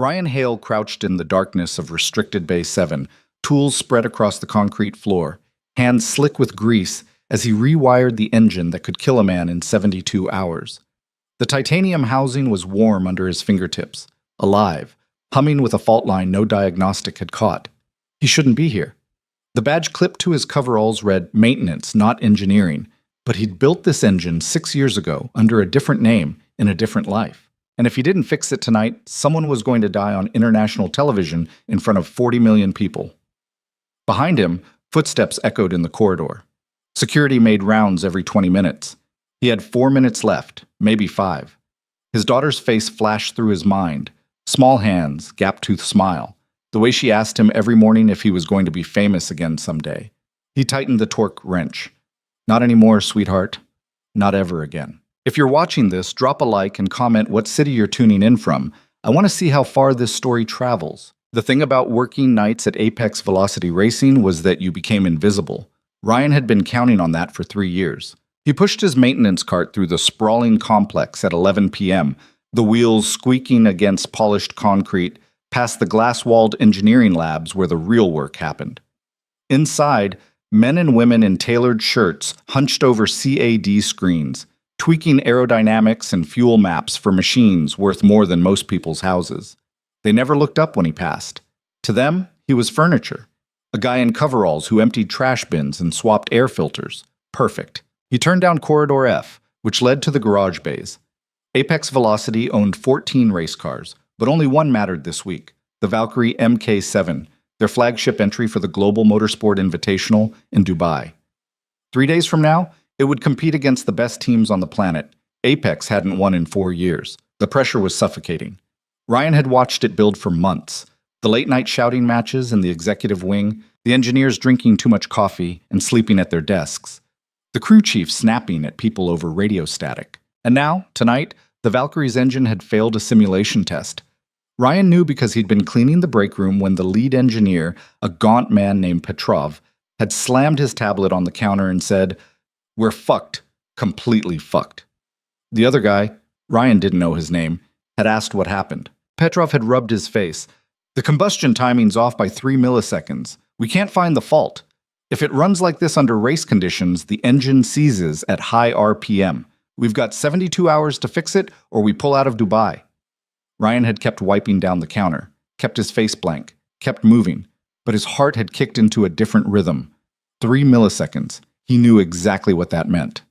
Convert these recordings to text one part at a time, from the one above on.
Ryan Hale crouched in the darkness of restricted Bay 7, tools spread across the concrete floor, hands slick with grease as he rewired the engine that could kill a man in 72 hours. The titanium housing was warm under his fingertips, alive, humming with a fault line no diagnostic had caught. He shouldn't be here. The badge clipped to his coveralls read maintenance, not engineering, but he'd built this engine 6 years ago under a different name in a different life. And if he didn't fix it tonight, someone was going to die on international television in front of 40 million people. Behind him, footsteps echoed in the corridor. Security made rounds every 20 minutes. He had 4 minutes left, maybe 5. His daughter's face flashed through his mind. Small hands, gap-toothed smile. The way she asked him every morning if he was going to be famous again someday. He tightened the torque wrench. Not anymore, sweetheart. Not ever again. If you're watching this, drop a like and comment what city you're tuning in from. I want to see how far this story travels. The thing about working nights at Apex Velocity Racing was that you became invisible. Ryan had been counting on that for 3 years. He pushed his maintenance cart through the sprawling complex at 11 p.m., the wheels squeaking against polished concrete, past the glass-walled engineering labs where the real work happened. Inside, men and women in tailored shirts hunched over CAD screens, tweaking aerodynamics and fuel maps for machines worth more than most people's houses. They never looked up when he passed. To them, he was furniture. A guy in coveralls who emptied trash bins and swapped air filters. Perfect. He turned down Corridor F, which led to the garage bays. Apex Velocity owned 14 race cars, but only one mattered this week, the Valkyrie MK7, their flagship entry for the Global Motorsport Invitational in Dubai. 3 days from now, it would compete against the best teams on the planet. Apex hadn't won in 4 years. The pressure was suffocating. Ryan had watched it build for months. The late-night shouting matches in the executive wing, the engineers drinking too much coffee and sleeping at their desks, the crew chief snapping at people over radio static. And now, tonight, the Valkyrie's engine had failed a simulation test. Ryan knew because he'd been cleaning the break room when the lead engineer, a gaunt man named Petrov, had slammed his tablet on the counter and said, "We're fucked. Completely fucked." The other guy, Ryan didn't know his name, had asked what happened. Petrov had rubbed his face. "The combustion timing's off by 3 milliseconds. We can't find the fault. If it runs like this under race conditions, the engine seizes at high RPM. We've got 72 hours to fix it, or we pull out of Dubai." Ryan had kept wiping down the counter, kept his face blank, kept moving, but his heart had kicked into a different rhythm. 3 milliseconds. He knew exactly what that meant.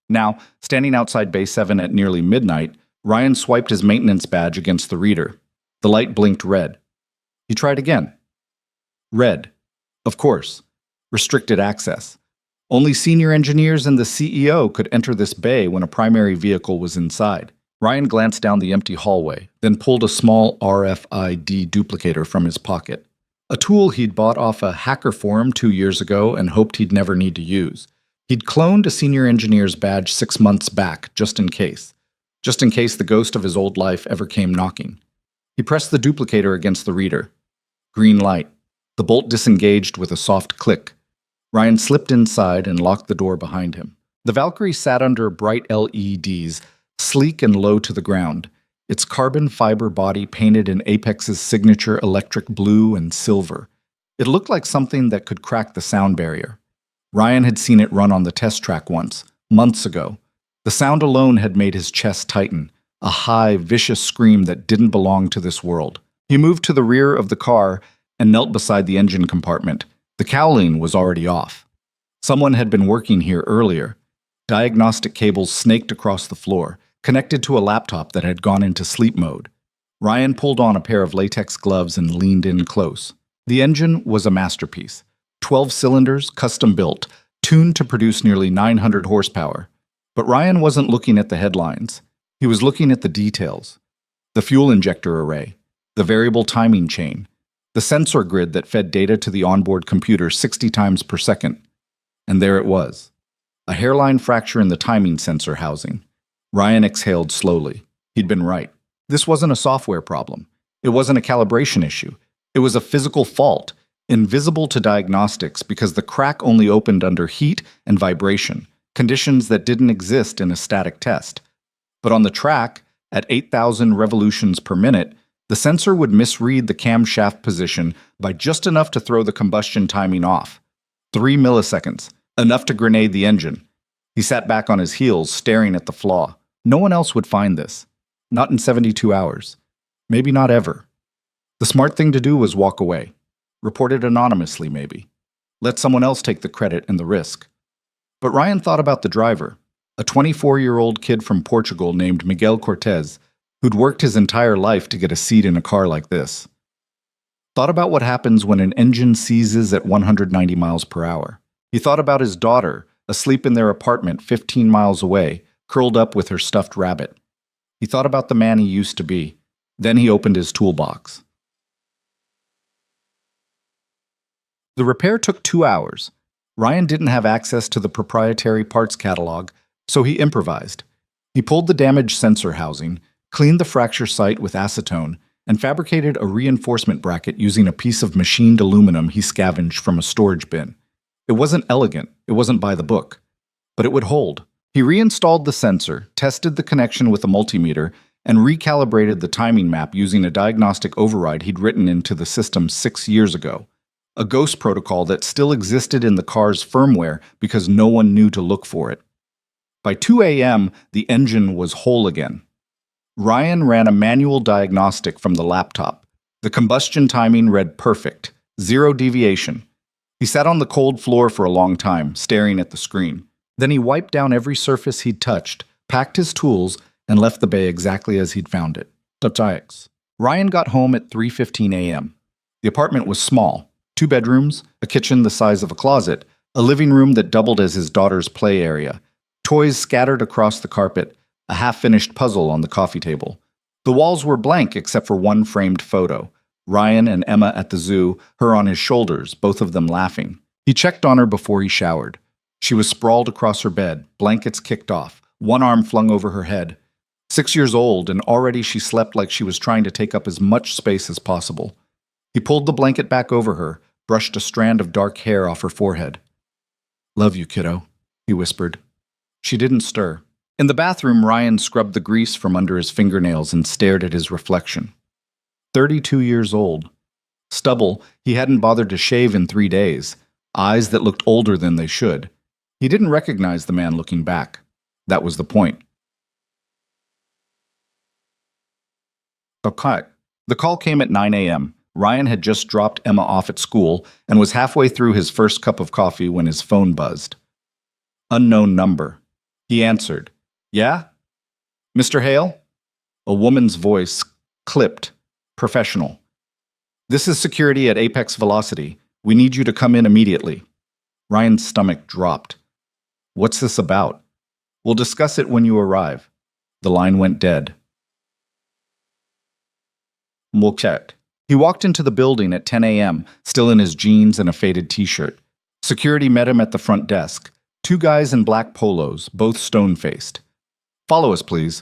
Now, standing outside Bay 7 at nearly midnight, Ryan swiped his maintenance badge against the reader. The light blinked red. He tried again. Red. Of course. Restricted access. Only senior engineers and the CEO could enter this bay when a primary vehicle was inside. Ryan glanced down the empty hallway, then pulled a small RFID duplicator from his pocket. A tool he'd bought off a hacker forum 2 years ago and hoped he'd never need to use. He'd cloned a senior engineer's badge 6 months back, just in case. Just in case the ghost of his old life ever came knocking. He pressed the duplicator against the reader. Green light. The bolt disengaged with a soft click. Ryan slipped inside and locked the door behind him. The Valkyrie sat under bright LEDs, sleek and low to the ground, its carbon fiber body painted in Apex's signature electric blue and silver. It looked like something that could crack the sound barrier. Ryan had seen it run on the test track once, months ago. The sound alone had made his chest tighten, a high, vicious scream that didn't belong to this world. He moved to the rear of the car and knelt beside the engine compartment. The cowling was already off. Someone had been working here earlier. Diagnostic cables snaked across the floor, connected to a laptop that had gone into sleep mode. Ryan pulled on a pair of latex gloves and leaned in close. The engine was a masterpiece. 12 cylinders, custom-built, tuned to produce nearly 900 horsepower. But Ryan wasn't looking at the headlines. He was looking at the details. The fuel injector array, the variable timing chain, the sensor grid that fed data to the onboard computer 60 times per second. And there it was. A hairline fracture in the timing sensor housing. Ryan exhaled slowly. He'd been right. This wasn't a software problem. It wasn't a calibration issue. It was a physical fault, invisible to diagnostics because the crack only opened under heat and vibration, conditions that didn't exist in a static test. But on the track, At 8,000 revolutions per minute, the sensor would misread the camshaft position by just enough to throw the combustion timing off. 3 milliseconds, enough to grenade the engine. He sat back on his heels, staring at the flaw. No one else would find this. Not in 72 hours. Maybe not ever. The smart thing to do was walk away. Report it anonymously, maybe. Let someone else take the credit and the risk. But Ryan thought about the driver, a 24-year-old kid from Portugal named Miguel Cortez, who'd worked his entire life to get a seat in a car like this. Thought about what happens when an engine seizes at 190 miles per hour. He thought about his daughter, asleep in their apartment 15 miles away, curled up with her stuffed rabbit. He thought about the man he used to be. Then he opened his toolbox. The repair took 2 hours. Ryan didn't have access to the proprietary parts catalog, so he improvised. He pulled the damaged sensor housing, cleaned the fracture site with acetone, and fabricated a reinforcement bracket using a piece of machined aluminum he scavenged from a storage bin. It wasn't elegant, it wasn't by the book, but it would hold. He reinstalled the sensor, tested the connection with a multimeter, and recalibrated the timing map using a diagnostic override he'd written into the system 6 years ago. A ghost protocol that still existed in the car's firmware because no one knew to look for it. By 2 a.m., the engine was whole again. Ryan ran a manual diagnostic from the laptop. The combustion timing read perfect, 0 deviation. He sat on the cold floor for a long time, staring at the screen. Then he wiped down every surface he'd touched, packed his tools, and left the bay exactly as he'd found it. Ryan got home at 3:15 a.m. The apartment was small, 2 bedrooms, a kitchen the size of a closet, a living room that doubled as his daughter's play area, toys scattered across the carpet, a half-finished puzzle on the coffee table. The walls were blank except for one framed photo. Ryan and Emma at the zoo, her on his shoulders, both of them laughing. He checked on her before he showered. She was sprawled across her bed, blankets kicked off, one arm flung over her head. 6 years old, and already she slept like she was trying to take up as much space as possible. He pulled the blanket back over her, brushed a strand of dark hair off her forehead. "Love you, kiddo," he whispered. She didn't stir. In the bathroom, Ryan scrubbed the grease from under his fingernails and stared at his reflection. 32 years old. Stubble he hadn't bothered to shave in 3 days. Eyes that looked older than they should. He didn't recognize the man looking back. That was the point. Okay. The call came at 9 a.m. Ryan had just dropped Emma off at school and was halfway through his first cup of coffee when his phone buzzed. Unknown number. He answered. "Yeah? Mr. Hale?" A woman's voice, clipped, professional. "This is security at Apex Velocity. We need you to come in immediately." Ryan's stomach dropped. "What's this about?" "We'll discuss it when you arrive." The line went dead. "We'll check." He walked into the building at 10 a.m., still in his jeans and a faded t-shirt. Security met him at the front desk. 2 guys in black polos, both stone-faced. "Follow us, please."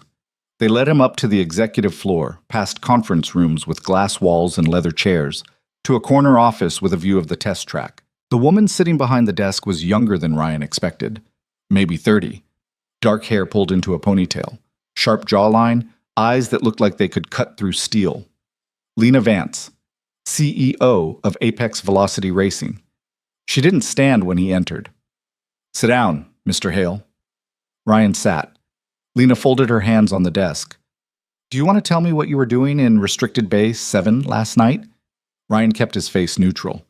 They led him up to the executive floor, past conference rooms with glass walls and leather chairs, to a corner office with a view of the test track. The woman sitting behind the desk was younger than Ryan expected, maybe 30. Dark hair pulled into a ponytail, sharp jawline, eyes that looked like they could cut through steel. Lena Vance, CEO of Apex Velocity Racing. She didn't stand when he entered. "Sit down, Mr. Hale." Ryan sat. Lena folded her hands on the desk. "Do you want to tell me what you were doing in Restricted Bay 7 last night?" Ryan kept his face neutral.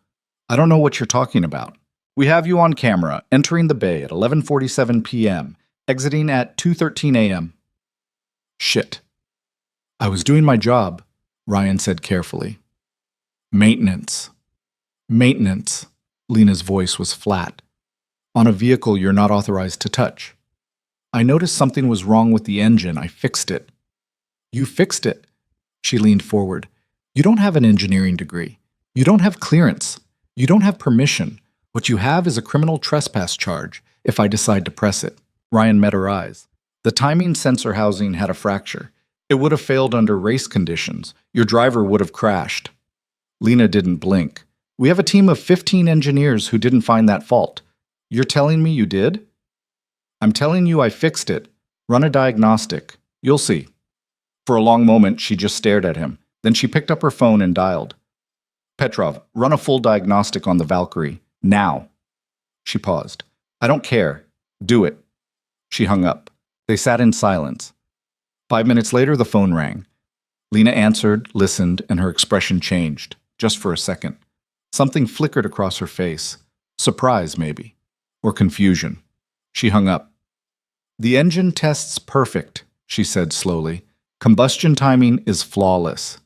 "I don't know what you're talking about. We have you on camera, entering the bay at 11:47 p.m., exiting at 2:13 a.m. "Shit. I was doing my job," Ryan said carefully. "Maintenance. Maintenance." Lena's voice was flat. "On a vehicle you're not authorized to touch. I noticed something was wrong with the engine. I fixed it." "You fixed it?" She leaned forward. "You don't have an engineering degree. You don't have clearance. You don't have permission. What you have is a criminal trespass charge, if I decide to press it." Ryan met her eyes. The timing sensor housing had a fracture. It would have failed under race conditions. Your driver would have crashed. Lena didn't blink. "We have a team of 15 engineers who didn't find that fault. You're telling me you did?" "I'm telling you I fixed it. Run a diagnostic. You'll see." For a long moment, she just stared at him. Then she picked up her phone and dialed. Petrov, run a full diagnostic on the Valkyrie. Now. She paused. I don't care. Do it. She hung up. They sat in silence. 5 minutes later, the phone rang. Lena answered, listened, and her expression changed, just for a second. Something flickered across her face. Surprise, maybe. Or confusion. She hung up. The engine tests perfect, she said slowly. Combustion timing is flawless.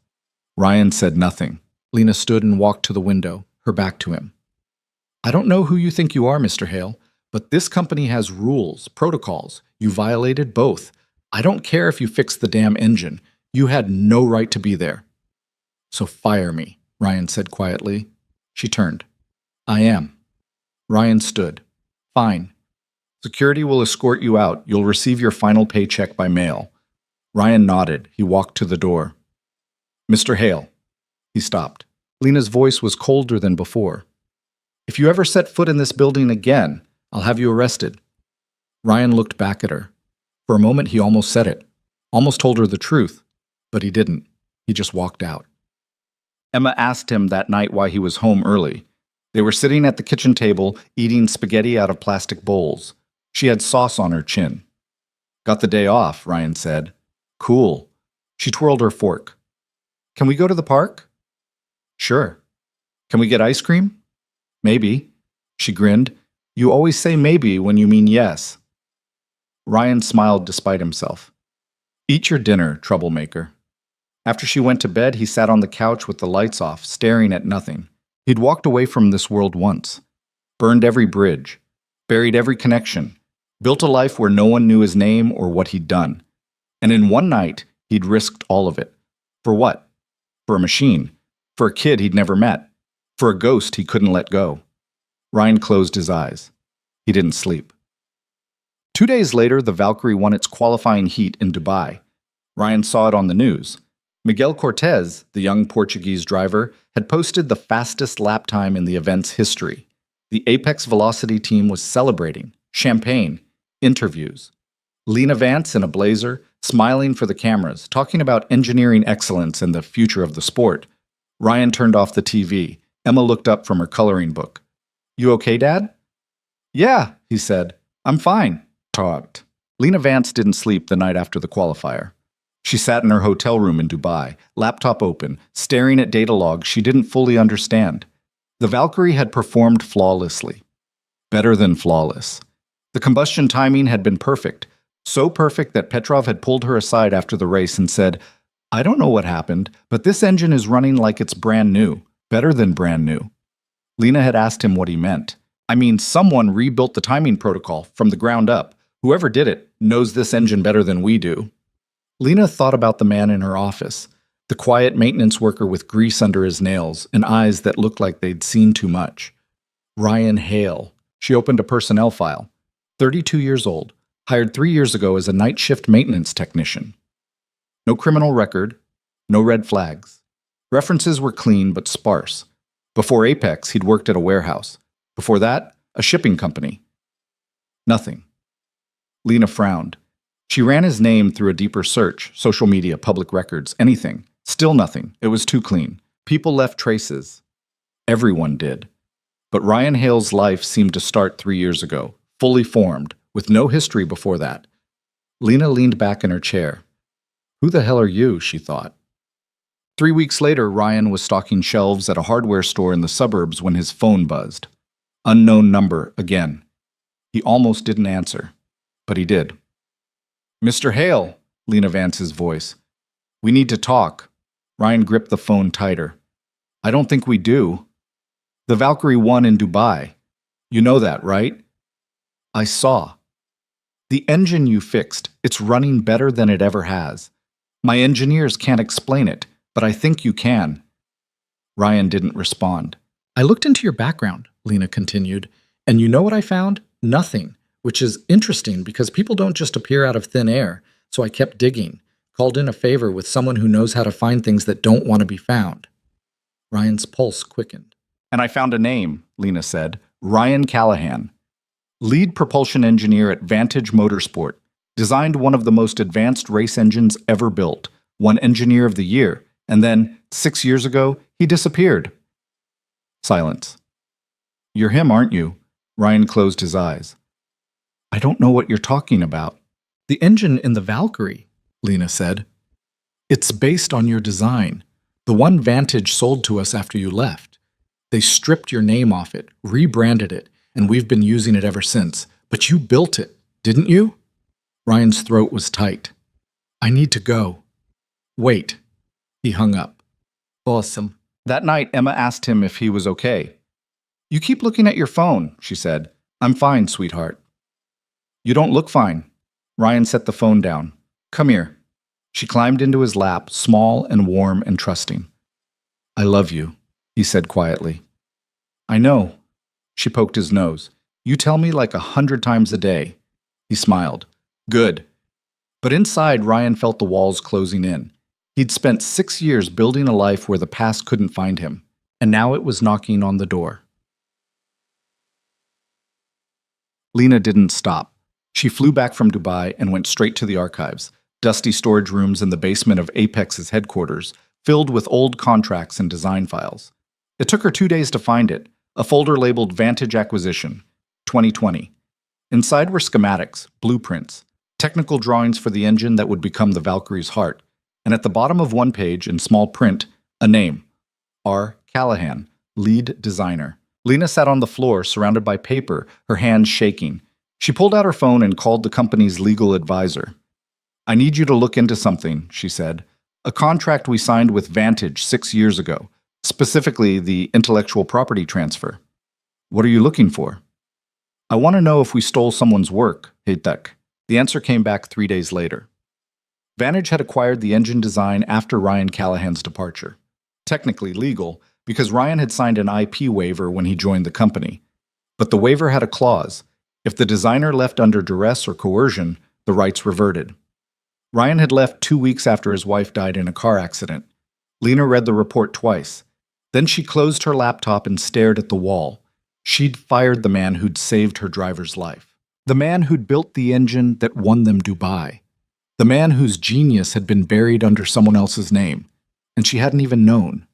Ryan said nothing. Lena stood and walked to the window, her back to him. I don't know who you think you are, Mr. Hale, but this company has rules, protocols. You violated both. I don't care if you fixed the damn engine. You had no right to be there. So fire me, Ryan said quietly. She turned. I am. Ryan stood. Fine. Security will escort you out. You'll receive your final paycheck by mail. Ryan nodded. He walked to the door. Mr. Hale. He stopped. Lena's voice was colder than before. If you ever set foot in this building again, I'll have you arrested. Ryan looked back at her. For a moment, he almost said it. Almost told her the truth. But he didn't. He just walked out. Emma asked him that night why he was home early. They were sitting at the kitchen table, eating spaghetti out of plastic bowls. She had sauce on her chin. Got the day off, Ryan said. Cool. She twirled her fork. Can we go to the park? Sure. Can we get ice cream? Maybe. She grinned. You always say maybe when you mean yes. Ryan smiled despite himself. Eat your dinner, troublemaker. After she went to bed, he sat on the couch with the lights off, staring at nothing. He'd walked away from this world once. Burned every bridge. Buried every connection. Built a life where no one knew his name or what he'd done. And in one night, he'd risked all of it. For what? For a machine. For a kid he'd never met. For a ghost he couldn't let go. Ryan closed his eyes. He didn't sleep. 2 days later, the Valkyrie won its qualifying heat in Dubai. Ryan saw it on the news. Miguel Cortez, the young Portuguese driver, had posted the fastest lap time in the event's history. The Apex Velocity team was celebrating. Champagne. Interviews. Lena Vance in a blazer, smiling for the cameras, talking about engineering excellence and the future of the sport. Ryan turned off the TV. Emma looked up from her coloring book. You okay, Dad? Yeah, he said. I'm fine. Talked. Lena Vance didn't sleep the night after the qualifier. She sat in her hotel room in Dubai, laptop open, staring at data logs she didn't fully understand. The Valkyrie had performed flawlessly. Better than flawless. The combustion timing had been perfect. So perfect that Petrov had pulled her aside after the race and said, I don't know what happened, but this engine is running like it's brand new. Better than brand new. Lena had asked him what he meant. I mean, someone rebuilt the timing protocol from the ground up. Whoever did it knows this engine better than we do. Lena thought about the man in her office, the quiet maintenance worker with grease under his nails and eyes that looked like they'd seen too much. Ryan Hale. She opened a personnel file. 32 years old. Hired 3 years ago as a night shift maintenance technician. No criminal record. No red flags. References were clean but sparse. Before Apex, he'd worked at a warehouse. Before that, a shipping company. Nothing. Lena frowned. She ran his name through a deeper search, social media, public records, anything. Still nothing. It was too clean. People left traces. Everyone did. But Ryan Hale's life seemed to start 3 years ago, fully formed, with no history before that. Lena leaned back in her chair. Who the hell are you, she thought. 3 weeks later, Ryan was stocking shelves at a hardware store in the suburbs when his phone buzzed. Unknown number again. He almost didn't answer, but he did. Mr. Hale, Lena Vance's voice. We need to talk. Ryan gripped the phone tighter. I don't think we do. The Valkyrie won in Dubai. You know that, right? I saw. The engine you fixed, it's running better than it ever has. My engineers can't explain it, but I think you can. Ryan didn't respond. I looked into your background, Lena continued, and you know what I found? Nothing. Which is interesting because people don't just appear out of thin air, so I kept digging, called in a favor with someone who knows how to find things that don't want to be found. Ryan's pulse quickened. And I found a name, Lena said. Ryan Callahan. Lead propulsion engineer at Vantage Motorsport. Designed one of the most advanced race engines ever built. won Engineer of the Year, and then, 6 years ago, he disappeared. Silence. You're him, aren't you? Ryan closed his eyes. I don't know what you're talking about. The engine in the Valkyrie, Lena said. It's based on your design. The one Vantage sold to us after you left. They stripped your name off it, rebranded it, and we've been using it ever since. But you built it, didn't you? Ryan's throat was tight. I need to go. Wait. He hung up. Awesome. That night, Emma asked him if he was okay. You keep looking at your phone, she said. I'm fine, sweetheart. You don't look fine. Ryan set the phone down. Come here. She climbed into his lap, small and warm and trusting. I love you, he said quietly. I know. She poked his nose. You tell me like 100 times a day. He smiled. Good. But inside, Ryan felt the walls closing in. He'd spent 6 years building a life where the past couldn't find him, and now it was knocking on the door. Lena didn't stop. She flew back from Dubai and went straight to the archives, dusty storage rooms in the basement of Apex's headquarters, filled with old contracts and design files. It took her 2 days to find it, a folder labeled Vantage Acquisition, 2020. Inside were schematics, blueprints, technical drawings for the engine that would become the Valkyrie's heart, and at the bottom of one page, in small print, a name. R. Callahan, lead designer. Lena sat on the floor, surrounded by paper, her hands shaking. She pulled out her phone and called the company's legal advisor. I need you to look into something, she said. A contract we signed with Vantage 6 years ago, specifically the intellectual property transfer. What are you looking for? I want to know if we stole someone's work, Heitek. The answer came back 3 days later. Vantage had acquired the engine design after Ryan Callahan's departure. Technically legal, because Ryan had signed an IP waiver when he joined the company. But the waiver had a clause. If the designer left under duress or coercion, the rights reverted. Ryan had left 2 weeks after his wife died in a car accident. Lena read the report twice. Then she closed her laptop and stared at the wall. She'd fired the man who'd saved her driver's life. The man who'd built the engine that won them Dubai. The man whose genius had been buried under someone else's name, and she hadn't even known.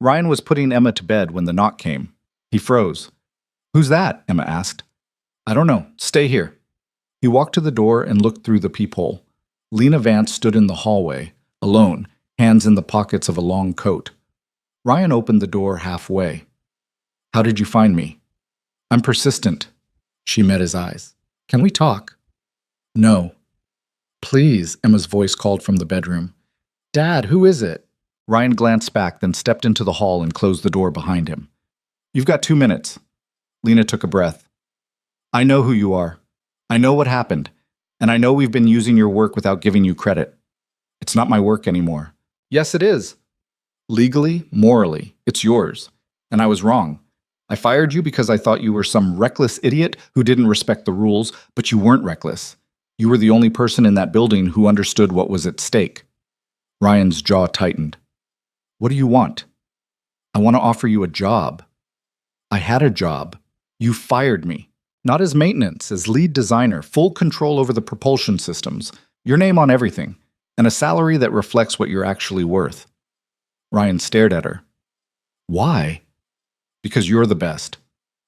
Ryan was putting Emma to bed when the knock came. He froze. Who's that? Emma asked. I don't know. Stay here. He walked to the door and looked through the peephole. Lena Vance stood in the hallway, alone, hands in the pockets of a long coat. Ryan opened the door halfway. How did you find me? I'm persistent. She met his eyes. Can we talk? No. Please, Emma's voice called from the bedroom. Dad, who is it? Ryan glanced back, then stepped into the hall and closed the door behind him. You've got 2 minutes. Lena took a breath. I know who you are. I know what happened. And I know we've been using your work without giving you credit. It's not my work anymore. Yes, it is. Legally, morally, it's yours. And I was wrong. I fired you because I thought you were some reckless idiot who didn't respect the rules, but you weren't reckless. You were the only person in that building who understood what was at stake. Ryan's jaw tightened. What do you want? I want to offer you a job. I had a job. You fired me. Not as maintenance, as lead designer, full control over the propulsion systems, your name on everything, and a salary that reflects what you're actually worth. Ryan stared at her. Why? Because you're the best,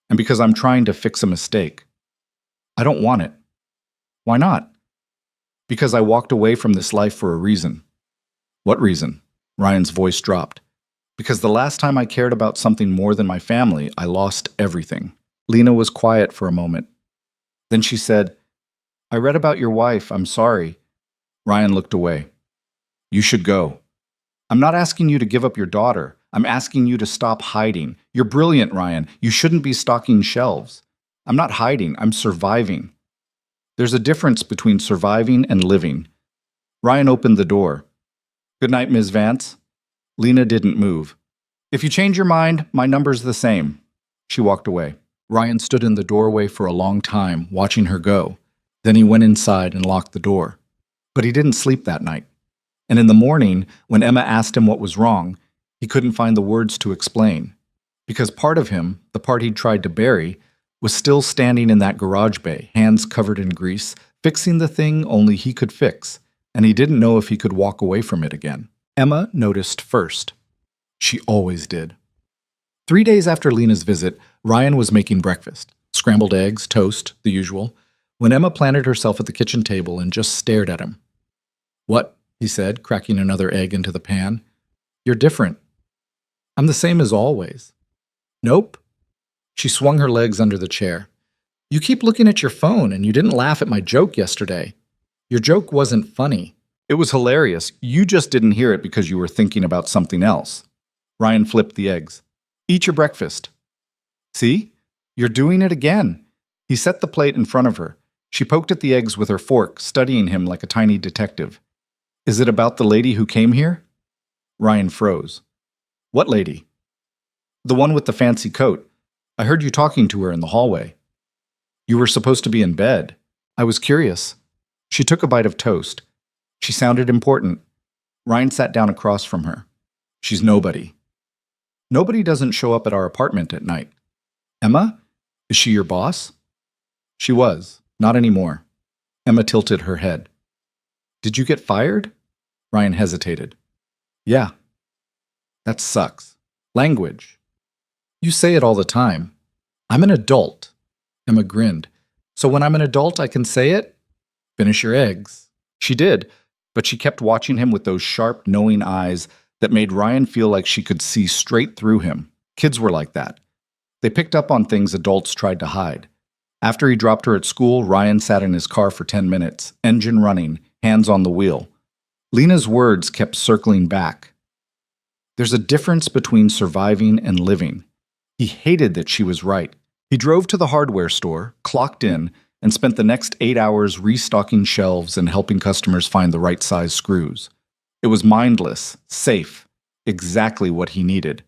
and because I'm trying to fix a mistake. I don't want it. Why not? Because I walked away from this life for a reason. What reason? Ryan's voice dropped. Because the last time I cared about something more than my family, I lost everything. Lena was quiet for a moment. Then she said, I read about your wife. I'm sorry. Ryan looked away. You should go. I'm not asking you to give up your daughter. I'm asking you to stop hiding. You're brilliant, Ryan. You shouldn't be stocking shelves. I'm not hiding. I'm surviving. There's a difference between surviving and living. Ryan opened the door. Good night, Ms. Vance. Lena didn't move. If you change your mind, my number's the same. She walked away. Ryan stood in the doorway for a long time, watching her go. Then he went inside and locked the door. But he didn't sleep that night. And in the morning, when Emma asked him what was wrong, he couldn't find the words to explain. Because part of him, the part he'd tried to bury, was still standing in that garage bay, hands covered in grease, fixing the thing only he could fix, and he didn't know if he could walk away from it again. Emma noticed first. She always did. 3 days after Lena's visit, Ryan was making breakfast. Scrambled eggs, toast, the usual, when Emma planted herself at the kitchen table and just stared at him. "What?" he said, cracking another egg into the pan. "You're different." "I'm the same as always." "Nope." She swung her legs under the chair. "You keep looking at your phone and you didn't laugh at my joke yesterday. Your joke wasn't funny." "It was hilarious. You just didn't hear it because you were thinking about something else." Ryan flipped the eggs. "Eat your breakfast." "See? You're doing it again." He set the plate in front of her. She poked at the eggs with her fork, studying him like a tiny detective. "Is it about the lady who came here?" Ryan froze. "What lady?" "The one with the fancy coat. I heard you talking to her in the hallway." "You were supposed to be in bed. I was curious." She took a bite of toast. She sounded important. Ryan sat down across from her. "She's nobody." "Nobody doesn't show up at our apartment at night." "Emma? Is she your boss?" "She was. Not anymore." Emma tilted her head. "Did you get fired?" Ryan hesitated. "Yeah." "That sucks. Language." "You say it all the time." "I'm an adult." Emma grinned. "So when I'm an adult, I can say it?" "Finish your eggs." She did, but she kept watching him with those sharp, knowing eyes that made Ryan feel like she could see straight through him. Kids were like that. They picked up on things adults tried to hide. After he dropped her at school, Ryan sat in his car for 10 minutes, engine running, hands on the wheel. Lena's words kept circling back. There's a difference between surviving and living. He hated that she was right. He drove to the hardware store, clocked in, and spent the next 8 hours restocking shelves and helping customers find the right size screws. It was mindless, safe, exactly what he needed.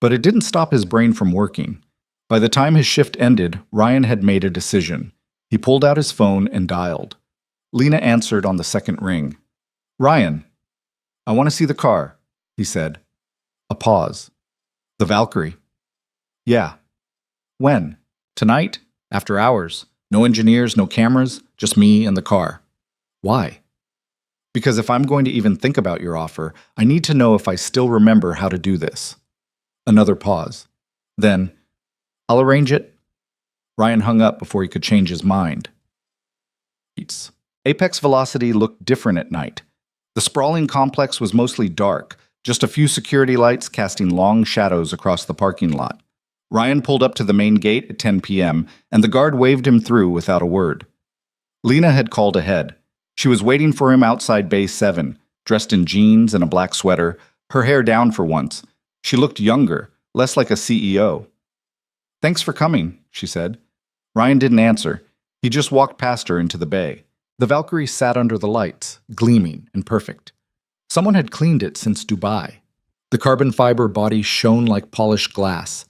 But it didn't stop his brain from working. By the time his shift ended, Ryan had made a decision. He pulled out his phone and dialed. Lena answered on the second ring. "Ryan, I want to see the car," he said. A pause. "The Valkyrie." "Yeah." "When?" "Tonight, after hours. No engineers, no cameras, just me and the car." "Why?" "Because if I'm going to even think about your offer, I need to know if I still remember how to do this." Another pause. Then, "I'll arrange it." Ryan hung up before he could change his mind. Apex Velocity looked different at night. The sprawling complex was mostly dark, just a few security lights casting long shadows across the parking lot. Ryan pulled up to the main gate at 10 p.m., and the guard waved him through without a word. Lena had called ahead. She was waiting for him outside Bay 7, dressed in jeans and a black sweater, her hair down for once. She looked younger, less like a CEO. "Thanks for coming," she said. Ryan didn't answer. He just walked past her into the bay. The Valkyrie sat under the lights, gleaming and perfect. Someone had cleaned it since Dubai. The carbon fiber body shone like polished glass.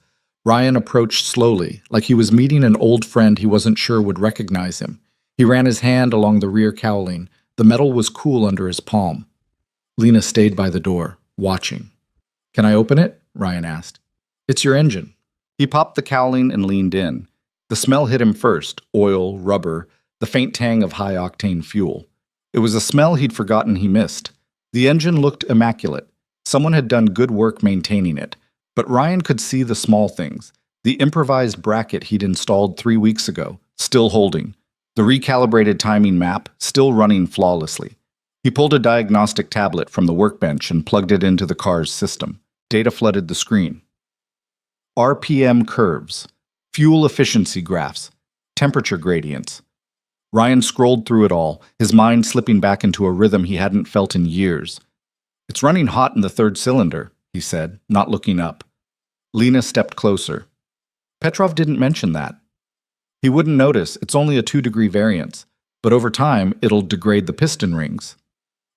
Ryan approached slowly, like he was meeting an old friend he wasn't sure would recognize him. He ran his hand along the rear cowling. The metal was cool under his palm. Lena stayed by the door, watching. "Can I open it?" Ryan asked. "It's your engine." He popped the cowling and leaned in. The smell hit him first, oil, rubber, the faint tang of high-octane fuel. It was a smell he'd forgotten he missed. The engine looked immaculate. Someone had done good work maintaining it. But Ryan could see the small things. The improvised bracket he'd installed 3 weeks ago, still holding. The recalibrated timing map, still running flawlessly. He pulled a diagnostic tablet from the workbench and plugged it into the car's system. Data flooded the screen. RPM curves, fuel efficiency graphs, temperature gradients. Ryan scrolled through it all, his mind slipping back into a rhythm he hadn't felt in years. "It's running hot in the third cylinder," he said, not looking up. Lena stepped closer. "Petrov didn't mention that." "He wouldn't notice. It's only a 2-degree variance. But over time, it'll degrade the piston rings."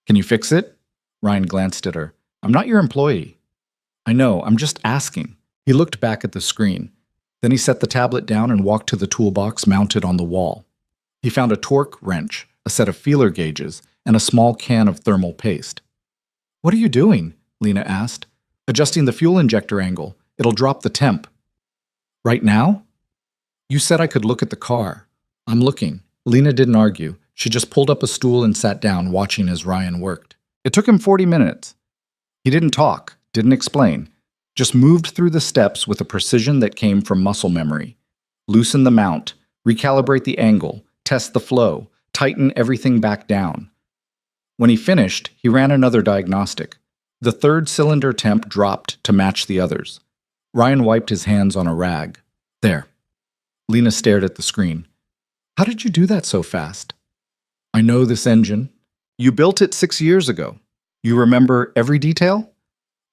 "Can you fix it?" Ryan glanced at her. "I'm not your employee." "I know. I'm just asking." He looked back at the screen. Then he set the tablet down and walked to the toolbox mounted on the wall. He found a torque wrench, a set of feeler gauges, and a small can of thermal paste. "What are you doing?" Lena asked. "Adjusting the fuel injector angle. It'll drop the temp." "Right now?" "You said I could look at the car." "I'm looking." Lena didn't argue, She just pulled up a stool and sat down, watching as Ryan worked. It took him 40 minutes. He didn't talk, didn't explain, just moved through the steps with a precision that came from muscle memory. Loosen the mount, recalibrate the angle, test the flow, tighten everything back down. When he finished, he ran another diagnostic. The third cylinder temp dropped to match the others. Ryan wiped his hands on a rag. There. Lena stared at the screen. How did you do that so fast? I know this engine. You built it 6 years ago. You remember every detail?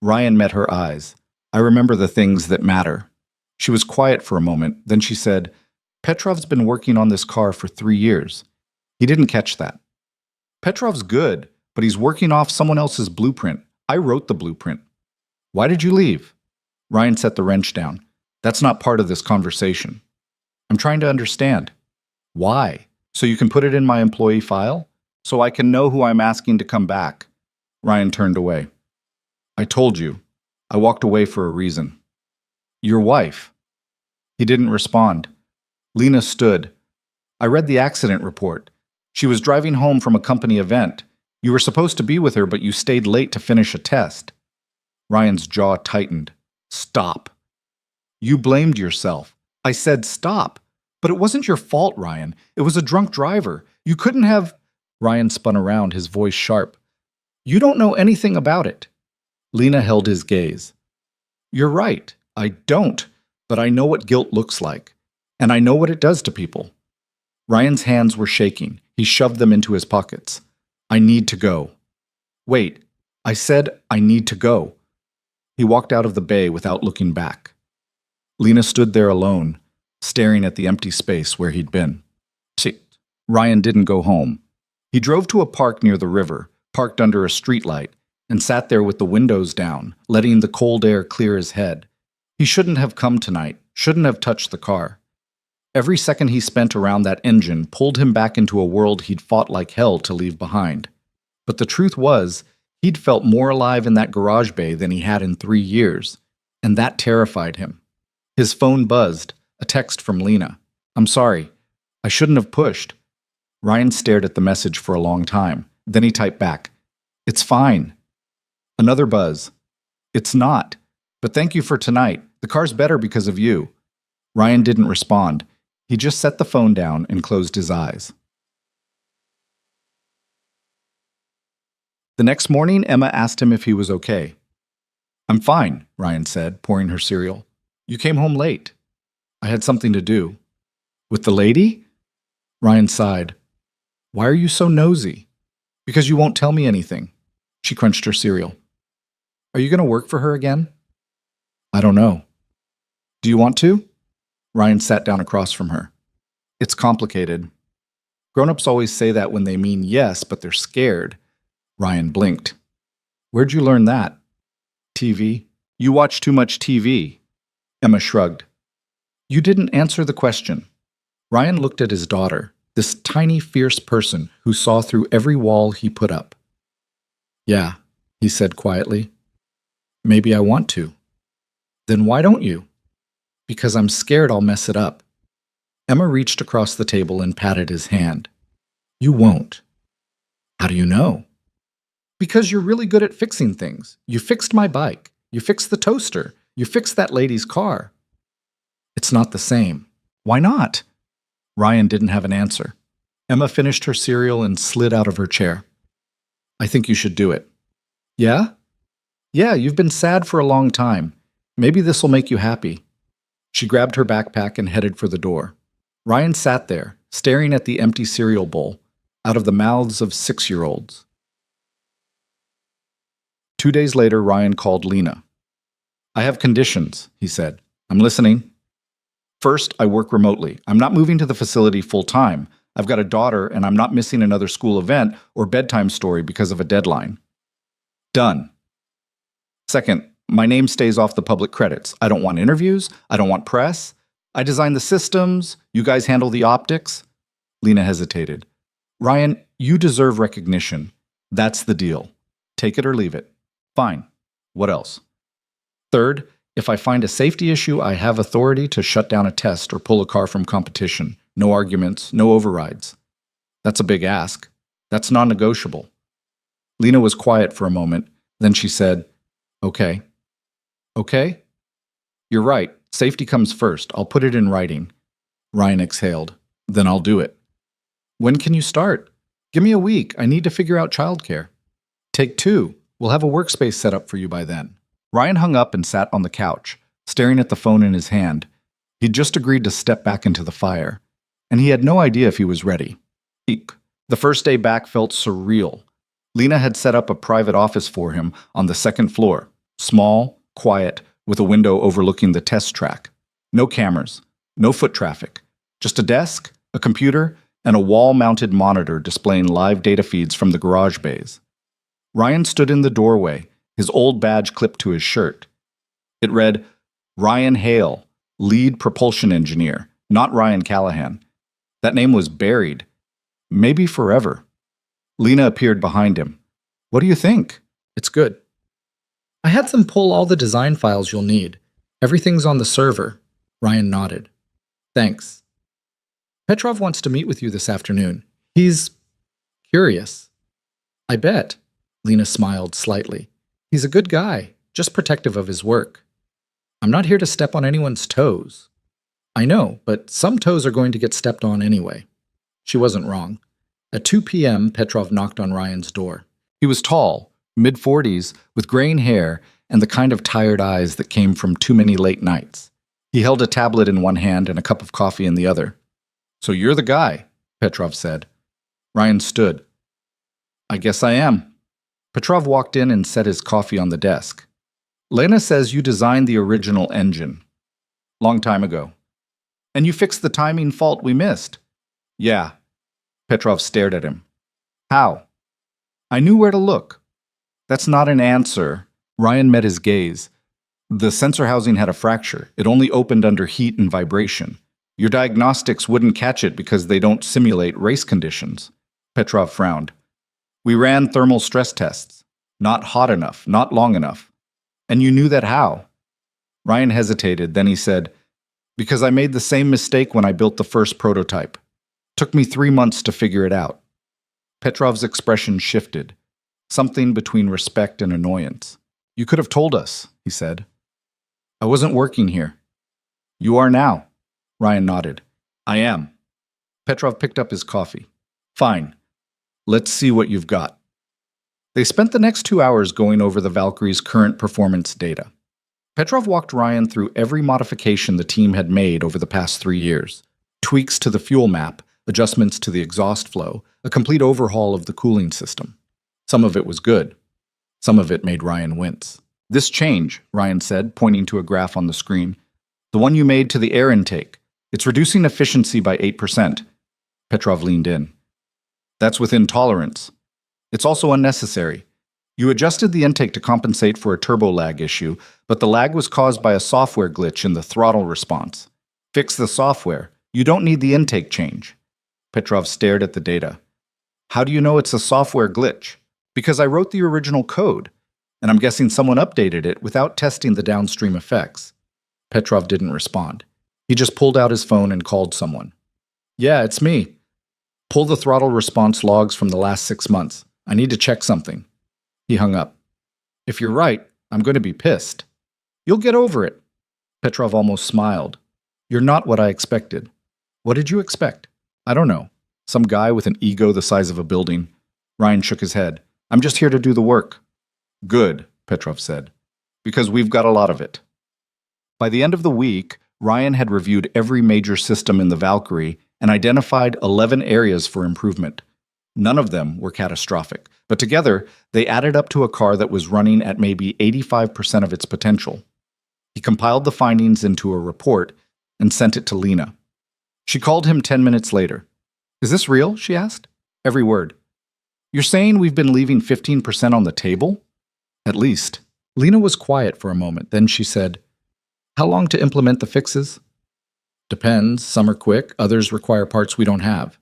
Ryan met her eyes. I remember the things that matter. She was quiet for a moment, then she said, Petrov's been working on this car for 3 years. He didn't catch that. Petrov's good, but he's working off someone else's blueprint. I wrote the blueprint. Why did you leave? Ryan set the wrench down. That's not part of this conversation. I'm trying to understand. Why? So you can put it in my employee file? So I can know who I'm asking to come back. Ryan turned away. I told you. I walked away for a reason. Your wife. He didn't respond. Lena stood. I read the accident report. She was driving home from a company event. You were supposed to be with her, but you stayed late to finish a test. Ryan's jaw tightened. Stop. You blamed yourself. I said stop. But it wasn't your fault, Ryan. It was a drunk driver. You couldn't have... Ryan spun around, his voice sharp. You don't know anything about it. Lena held his gaze. You're right. I don't. But I know what guilt looks like. And I know what it does to people. Ryan's hands were shaking. He shoved them into his pockets. I need to go. Wait. I said I need to go. He walked out of the bay without looking back. Lena stood there alone, staring at the empty space where he'd been. See, Ryan didn't go home. He drove to a park near the river, parked under a streetlight, and sat there with the windows down, letting the cold air clear his head. He shouldn't have come tonight, shouldn't have touched the car. Every second he spent around that engine pulled him back into a world he'd fought like hell to leave behind. But the truth was, he'd felt more alive in that garage bay than he had in 3 years, and that terrified him. His phone buzzed, a text from Lena. I'm sorry. I shouldn't have pushed. Ryan stared at the message for a long time. Then he typed back. It's fine. Another buzz. It's not. But thank you for tonight. The car's better because of you. Ryan didn't respond. He just set the phone down and closed his eyes. The next morning, Emma asked him if he was okay. I'm fine, Ryan said, pouring her cereal. You came home late. I had something to do. With the lady? Ryan sighed. Why are you so nosy? Because you won't tell me anything. She crunched her cereal. Are you going to work for her again? I don't know. Do you want to? Ryan sat down across from her. It's complicated. Grown-ups always say that when they mean yes, but they're scared. Ryan blinked. Where'd you learn that? TV. You watch too much TV. Emma shrugged. You didn't answer the question. Ryan looked at his daughter, this tiny, fierce person who saw through every wall he put up. Yeah, he said quietly. Maybe I want to. Then why don't you? Because I'm scared I'll mess it up. Emma reached across the table and patted his hand. You won't. How do you know? Because you're really good at fixing things. You fixed my bike. You fixed the toaster. You fixed that lady's car. It's not the same. Why not? Ryan didn't have an answer. Emma finished her cereal and slid out of her chair. I think you should do it. Yeah? Yeah, you've been sad for a long time. Maybe this will make you happy. She grabbed her backpack and headed for the door. Ryan sat there, staring at the empty cereal bowl, out of the mouths of 6-year-olds. 2 days later, Ryan called Lena. I have conditions, he said. I'm listening. First, I work remotely. I'm not moving to the facility full-time. I've got a daughter, and I'm not missing another school event or bedtime story because of a deadline. Done. Second, my name stays off the public credits. I don't want interviews. I don't want press. I design the systems. You guys handle the optics. Lena hesitated. Ryan, you deserve recognition. That's the deal. Take it or leave it. Fine. What else? Third, if I find a safety issue, I have authority to shut down a test or pull a car from competition. No arguments, no overrides. That's a big ask. That's non-negotiable. Lena was quiet for a moment. Then she said, Okay. Okay? You're right. Safety comes first. I'll put it in writing. Ryan exhaled. Then I'll do it. When can you start? Give me a week. I need to figure out childcare. Take 2. We'll have a workspace set up for you by then. Ryan hung up and sat on the couch, staring at the phone in his hand. He'd just agreed to step back into the fire, and he had no idea if he was ready. Eek. The first day back felt surreal. Lena had set up a private office for him on the second floor, small, quiet, with a window overlooking the test track. No cameras, no foot traffic, just a desk, a computer, and a wall-mounted monitor displaying live data feeds from the garage bays. Ryan stood in the doorway, his old badge clipped to his shirt. It read, Ryan Hale, lead propulsion engineer, not Ryan Callahan. That name was buried. Maybe forever. Lena appeared behind him. What do you think? It's good. I had them pull all the design files you'll need. Everything's on the server. Ryan nodded. Thanks. Petrov wants to meet with you this afternoon. He's curious. I bet. Lena smiled slightly. He's a good guy, just protective of his work. I'm not here to step on anyone's toes. I know, but some toes are going to get stepped on anyway. She wasn't wrong. At 2 p.m., Petrov knocked on Ryan's door. He was tall, mid-40s, with graying hair and the kind of tired eyes that came from too many late nights. He held a tablet in one hand and a cup of coffee in the other. So you're the guy, Petrov said. Ryan stood. I guess I am. Petrov walked in and set his coffee on the desk. Lena says you designed the original engine. Long time ago. And you fixed the timing fault we missed. Yeah. Petrov stared at him. How? I knew where to look. That's not an answer. Ryan met his gaze. The sensor housing had a fracture. It only opened under heat and vibration. Your diagnostics wouldn't catch it because they don't simulate race conditions. Petrov frowned. We ran thermal stress tests. Not hot enough, not long enough. And you knew that how? Ryan hesitated, then he said, Because I made the same mistake when I built the first prototype. Took me 3 months to figure it out. Petrov's expression shifted, something between respect and annoyance. You could have told us, he said. I wasn't working here. You are now. Ryan nodded. I am. Petrov picked up his coffee. Fine. Let's see what you've got. They spent the next 2 hours going over the Valkyrie's current performance data. Petrov walked Ryan through every modification the team had made over the past 3 years. Tweaks to the fuel map, adjustments to the exhaust flow, a complete overhaul of the cooling system. Some of it was good. Some of it made Ryan wince. This change, Ryan said, pointing to a graph on the screen, the one you made to the air intake, it's reducing efficiency by 8%. Petrov leaned in. That's within tolerance. It's also unnecessary. You adjusted the intake to compensate for a turbo lag issue, but the lag was caused by a software glitch in the throttle response. Fix the software. You don't need the intake change. Petrov stared at the data. How do you know it's a software glitch? Because I wrote the original code, and I'm guessing someone updated it without testing the downstream effects. Petrov didn't respond. He just pulled out his phone and called someone. Yeah, it's me. Pull the throttle response logs from the last 6 months. I need to check something. He hung up. If you're right, I'm going to be pissed. You'll get over it. Petrov almost smiled. You're not what I expected. What did you expect? I don't know. Some guy with an ego the size of a building. Ryan shook his head. I'm just here to do the work. Good, Petrov said. Because we've got a lot of it. By the end of the week, Ryan had reviewed every major system in the Valkyrie and identified 11 areas for improvement. None of them were catastrophic, but together they added up to a car that was running at maybe 85% of its potential. He compiled the findings into a report and sent it to Lena. She called him 10 minutes later. Is this real? She asked. Every word. You're saying we've been leaving 15% on the table? At least. Lena was quiet for a moment, then she said, How long to implement the fixes? Depends. Some are quick, others require parts we don't have.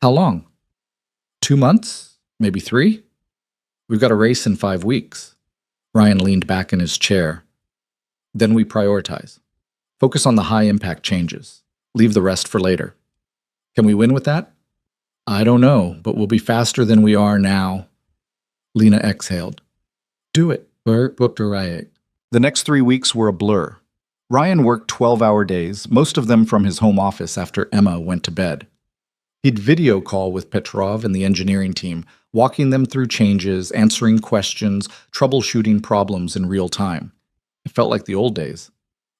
How long? 2 months? Maybe 3? We've got a race in 5 weeks. Ryan leaned back in his chair. Then we prioritize. Focus on the high-impact changes. Leave the rest for later. Can we win with that? I don't know, but we'll be faster than we are now. Lena exhaled. Do it. The next 3 weeks were a blur. Ryan worked 12-hour days, most of them from his home office after Emma went to bed. He'd video call with Petrov and the engineering team, walking them through changes, answering questions, troubleshooting problems in real time. It felt like the old days.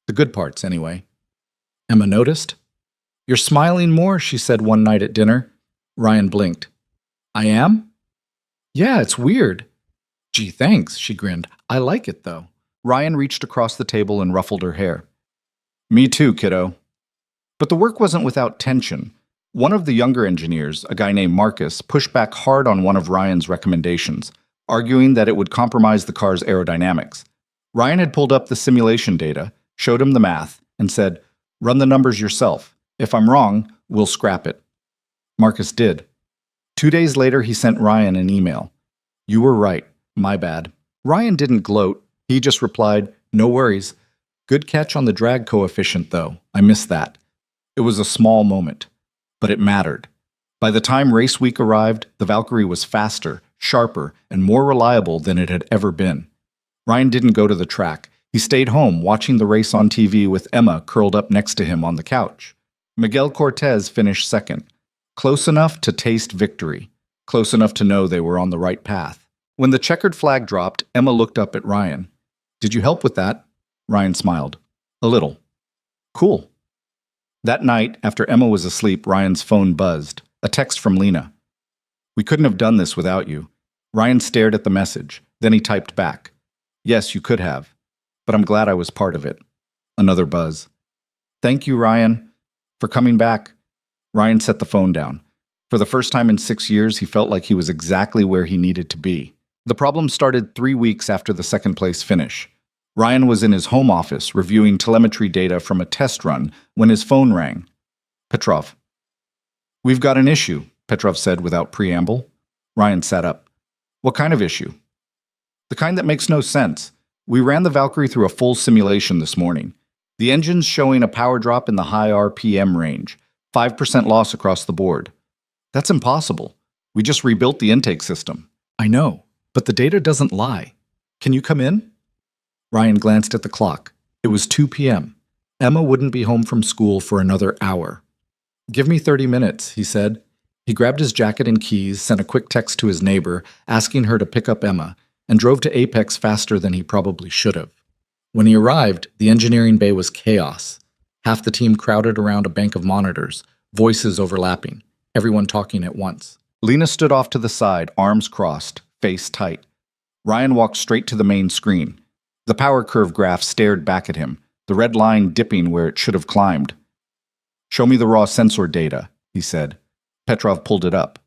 The good parts, anyway. Emma noticed. You're smiling more, she said one night at dinner. Ryan blinked. I am? Yeah, it's weird. Gee, thanks, she grinned. I like it, though. Ryan reached across the table and ruffled her hair. Me too, kiddo. But the work wasn't without tension. One of the younger engineers, a guy named Marcus, pushed back hard on one of Ryan's recommendations, arguing that it would compromise the car's aerodynamics. Ryan had pulled up the simulation data, showed him the math, and said, "Run the numbers yourself. If I'm wrong, we'll scrap it." Marcus did. 2 days later, he sent Ryan an email. "You were right. My bad." Ryan didn't gloat. He just replied, "No worries. Good catch on the drag coefficient, though. I missed that." It was a small moment, but it mattered. By the time race week arrived, the Valkyrie was faster, sharper, and more reliable than it had ever been. Ryan didn't go to the track. He stayed home watching the race on TV with Emma curled up next to him on the couch. Miguel Cortez finished second, close enough to taste victory, close enough to know they were on the right path. When the checkered flag dropped, Emma looked up at Ryan. "Did you help with that?" Ryan smiled. "A little." "Cool." That night, after Emma was asleep, Ryan's phone buzzed. A text from Lena. "We couldn't have done this without you." Ryan stared at the message. Then he typed back. "Yes, you could have. But I'm glad I was part of it." Another buzz. "Thank you, Ryan, for coming back." Ryan set the phone down. For the first time in 6 years, he felt like he was exactly where he needed to be. The problem started 3 weeks after the second-place finish. Ryan was in his home office reviewing telemetry data from a test run when his phone rang. Petrov. "We've got an issue," Petrov said without preamble. Ryan sat up. "What kind of issue?" "The kind that makes no sense. We ran the Valkyrie through a full simulation this morning. The engine's showing a power drop in the high RPM range, 5% loss across the board." "That's impossible. We just rebuilt the intake system." "I know, but the data doesn't lie. Can you come in?" Ryan glanced at the clock. It was 2 p.m. Emma wouldn't be home from school for another hour. "Give me 30 minutes, he said. He grabbed his jacket and keys, sent a quick text to his neighbor, asking her to pick up Emma, and drove to Apex faster than he probably should have. When he arrived, the engineering bay was chaos. Half the team crowded around a bank of monitors, voices overlapping, everyone talking at once. Lena stood off to the side, arms crossed, face tight. Ryan walked straight to the main screen. The power curve graph stared back at him, the red line dipping where it should have climbed. "Show me the raw sensor data," he said. Petrov pulled it up.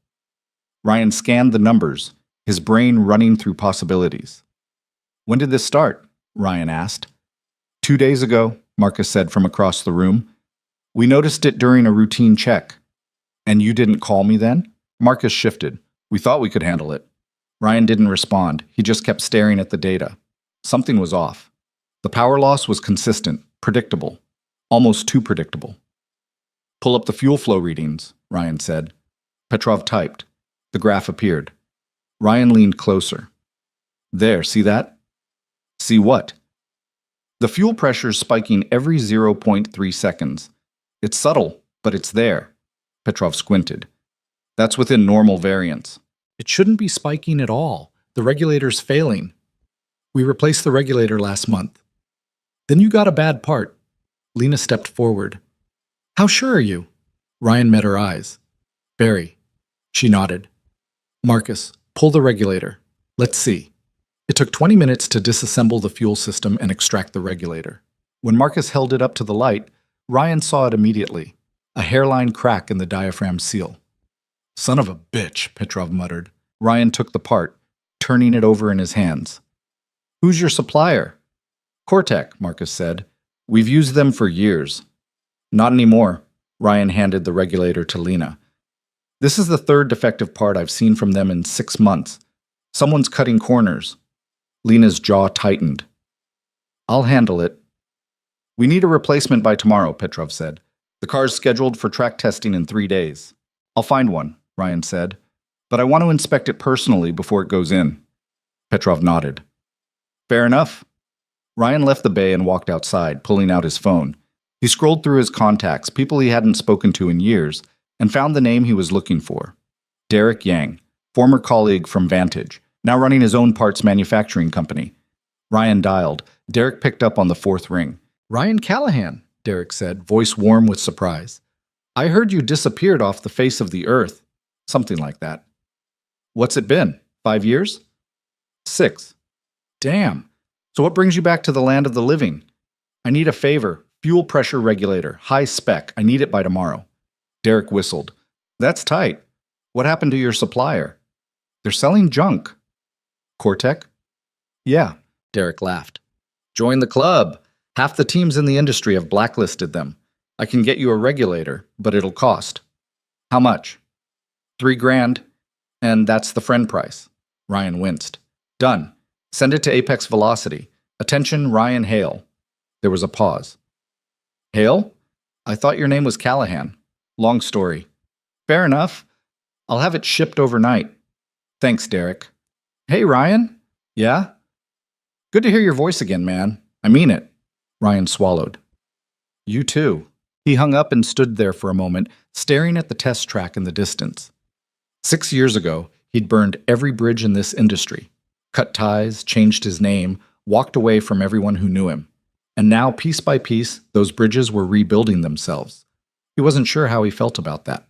Ryan scanned the numbers, his brain running through possibilities. "When did this start?" Ryan asked. 2 days ago, Marcus said from across the room. "We noticed it during a routine check." "And you didn't call me then?" Marcus shifted. "We thought we could handle it." Ryan didn't respond. He just kept staring at the data. Something was off. The power loss was consistent, predictable, almost too predictable. "Pull up the fuel flow readings," Ryan said. Petrov typed. The graph appeared. Ryan leaned closer. "There, see that?" "See what?" "The fuel pressure's spiking every 0.3 seconds. It's subtle, but it's there." Petrov squinted. "That's within normal variance." "It shouldn't be spiking at all. The regulator's failing." "We replaced the regulator last month." "Then you got a bad part." Lena stepped forward. "How sure are you?" Ryan met her eyes. "Very." She nodded. "Marcus, pull the regulator. Let's see." It took 20 minutes to disassemble the fuel system and extract the regulator. When Marcus held it up to the light, Ryan saw it immediately, a hairline crack in the diaphragm seal. "Son of a bitch," Petrov muttered. Ryan took the part, turning it over in his hands. "Who's your supplier?" "Cortec," Marcus said. "We've used them for years." "Not anymore." Ryan handed the regulator to Lena. "This is the third defective part I've seen from them in 6 months. Someone's cutting corners." Lena's jaw tightened. "I'll handle it." "We need a replacement by tomorrow," Petrov said. "The car's scheduled for track testing in 3 days." "I'll find one," Ryan said. "But I want to inspect it personally before it goes in." Petrov nodded. "Fair enough." Ryan left the bay and walked outside, pulling out his phone. He scrolled through his contacts, people he hadn't spoken to in years, and found the name he was looking for. Derek Yang, former colleague from Vantage, now running his own parts manufacturing company. Ryan dialed. Derek picked up on the fourth ring. "Ryan Callahan," Derek said, voice warm with surprise. "I heard you disappeared off the face of the earth." Something like that. "What's it been? 5 years?" 6. "Damn. So what brings you back to the land of the living?" "I need a favor. Fuel pressure regulator. High spec. I need it by tomorrow." Derek whistled. "That's tight. What happened to your supplier?" "They're selling junk." "Cortec?" "Yeah." Derek laughed. "Join the club. Half the teams in the industry have blacklisted them. I can get you a regulator, but it'll cost." "How much?" $3,000. And that's the friend price." Ryan winced. "Done. Send it to Apex Velocity. Attention, Ryan Hale." There was a pause. "Hale? I thought your name was Callahan." "Long story." "Fair enough. I'll have it shipped overnight." "Thanks, Derek." "Hey, Ryan." "Yeah?" "Good to hear your voice again, man. I mean it." Ryan swallowed. "You too." He hung up and stood there for a moment, staring at the test track in the distance. 6 years ago, he'd burned every bridge in this industry, cut ties, changed his name, walked away from everyone who knew him. And now, piece by piece, those bridges were rebuilding themselves. He wasn't sure how he felt about that.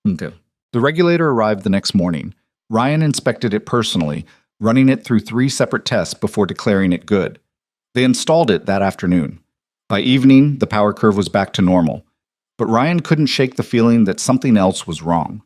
Okay. The regulator arrived the next morning. Ryan inspected it personally, running it through 3 separate tests before declaring it good. They installed it that afternoon. By evening, the power curve was back to normal. But Ryan couldn't shake the feeling that something else was wrong.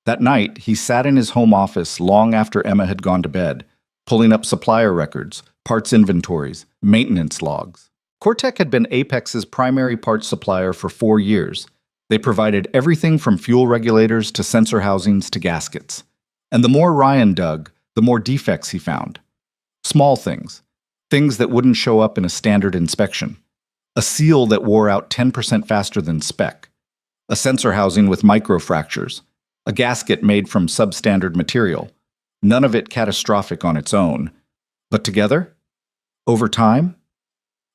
That night, he sat in his home office long after Emma had gone to bed, pulling up supplier records, parts inventories, maintenance logs. Cortec had been Apex's primary parts supplier for 4 years. They provided everything from fuel regulators to sensor housings to gaskets. And the more Ryan dug, the more defects he found. Small things. Things that wouldn't show up in a standard inspection. A seal that wore out 10% faster than spec. A sensor housing with microfractures. A gasket made from substandard material. None of it catastrophic on its own. But together? Over time?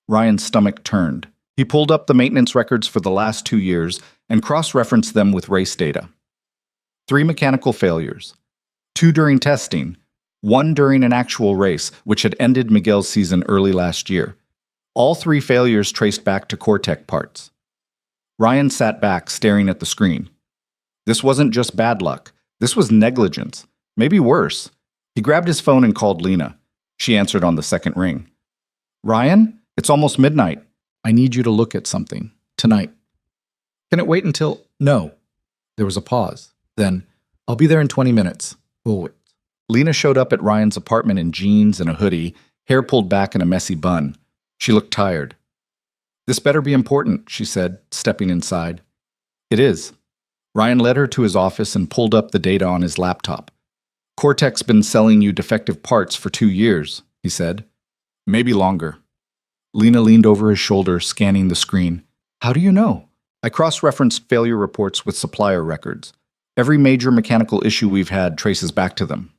Ryan's stomach turned. He pulled up the maintenance records for the last 2 years and cross-referenced them with race data. 3 mechanical failures. 2 during testing. 1 during an actual race, which had ended Miguel's season early last year. All 3 failures traced back to Cortec parts. Ryan sat back, staring at the screen. This wasn't just bad luck. This was negligence. Maybe worse. He grabbed his phone and called Lena. She answered on the second ring. "Ryan, it's almost midnight. I need you to look at something. Tonight." "Can it wait until—" "No." There was a pause. Then, "I'll be there in 20 minutes. We'll wait." Lena showed up at Ryan's apartment in jeans and a hoodie, hair pulled back in a messy bun. She looked tired. "This better be important," she said, stepping inside. "It is." Ryan led her to his office and pulled up the data on his laptop. "Cortec's been selling you defective parts for 2 years," he said. "Maybe longer." Lena leaned over his shoulder, scanning the screen. "How do you know?" "I cross-referenced failure reports with supplier records. Every major mechanical issue we've had traces back to them."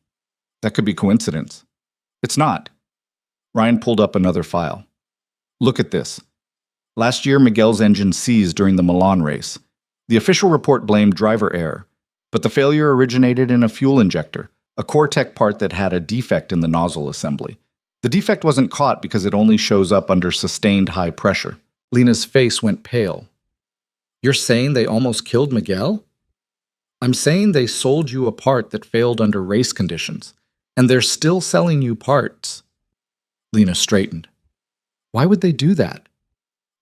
"That could be coincidence." "It's not." Ryan pulled up another file. "Look at this. Last year, Miguel's engine seized during the Milan race. The official report blamed driver error, but the failure originated in a fuel injector, a Cortec part that had a defect in the nozzle assembly. The defect wasn't caught because it only shows up under sustained high pressure." Lena's face went pale. "You're saying they almost killed Miguel?" "I'm saying they sold you a part that failed under race conditions, and they're still selling you parts." Lena straightened. "Why would they do that?"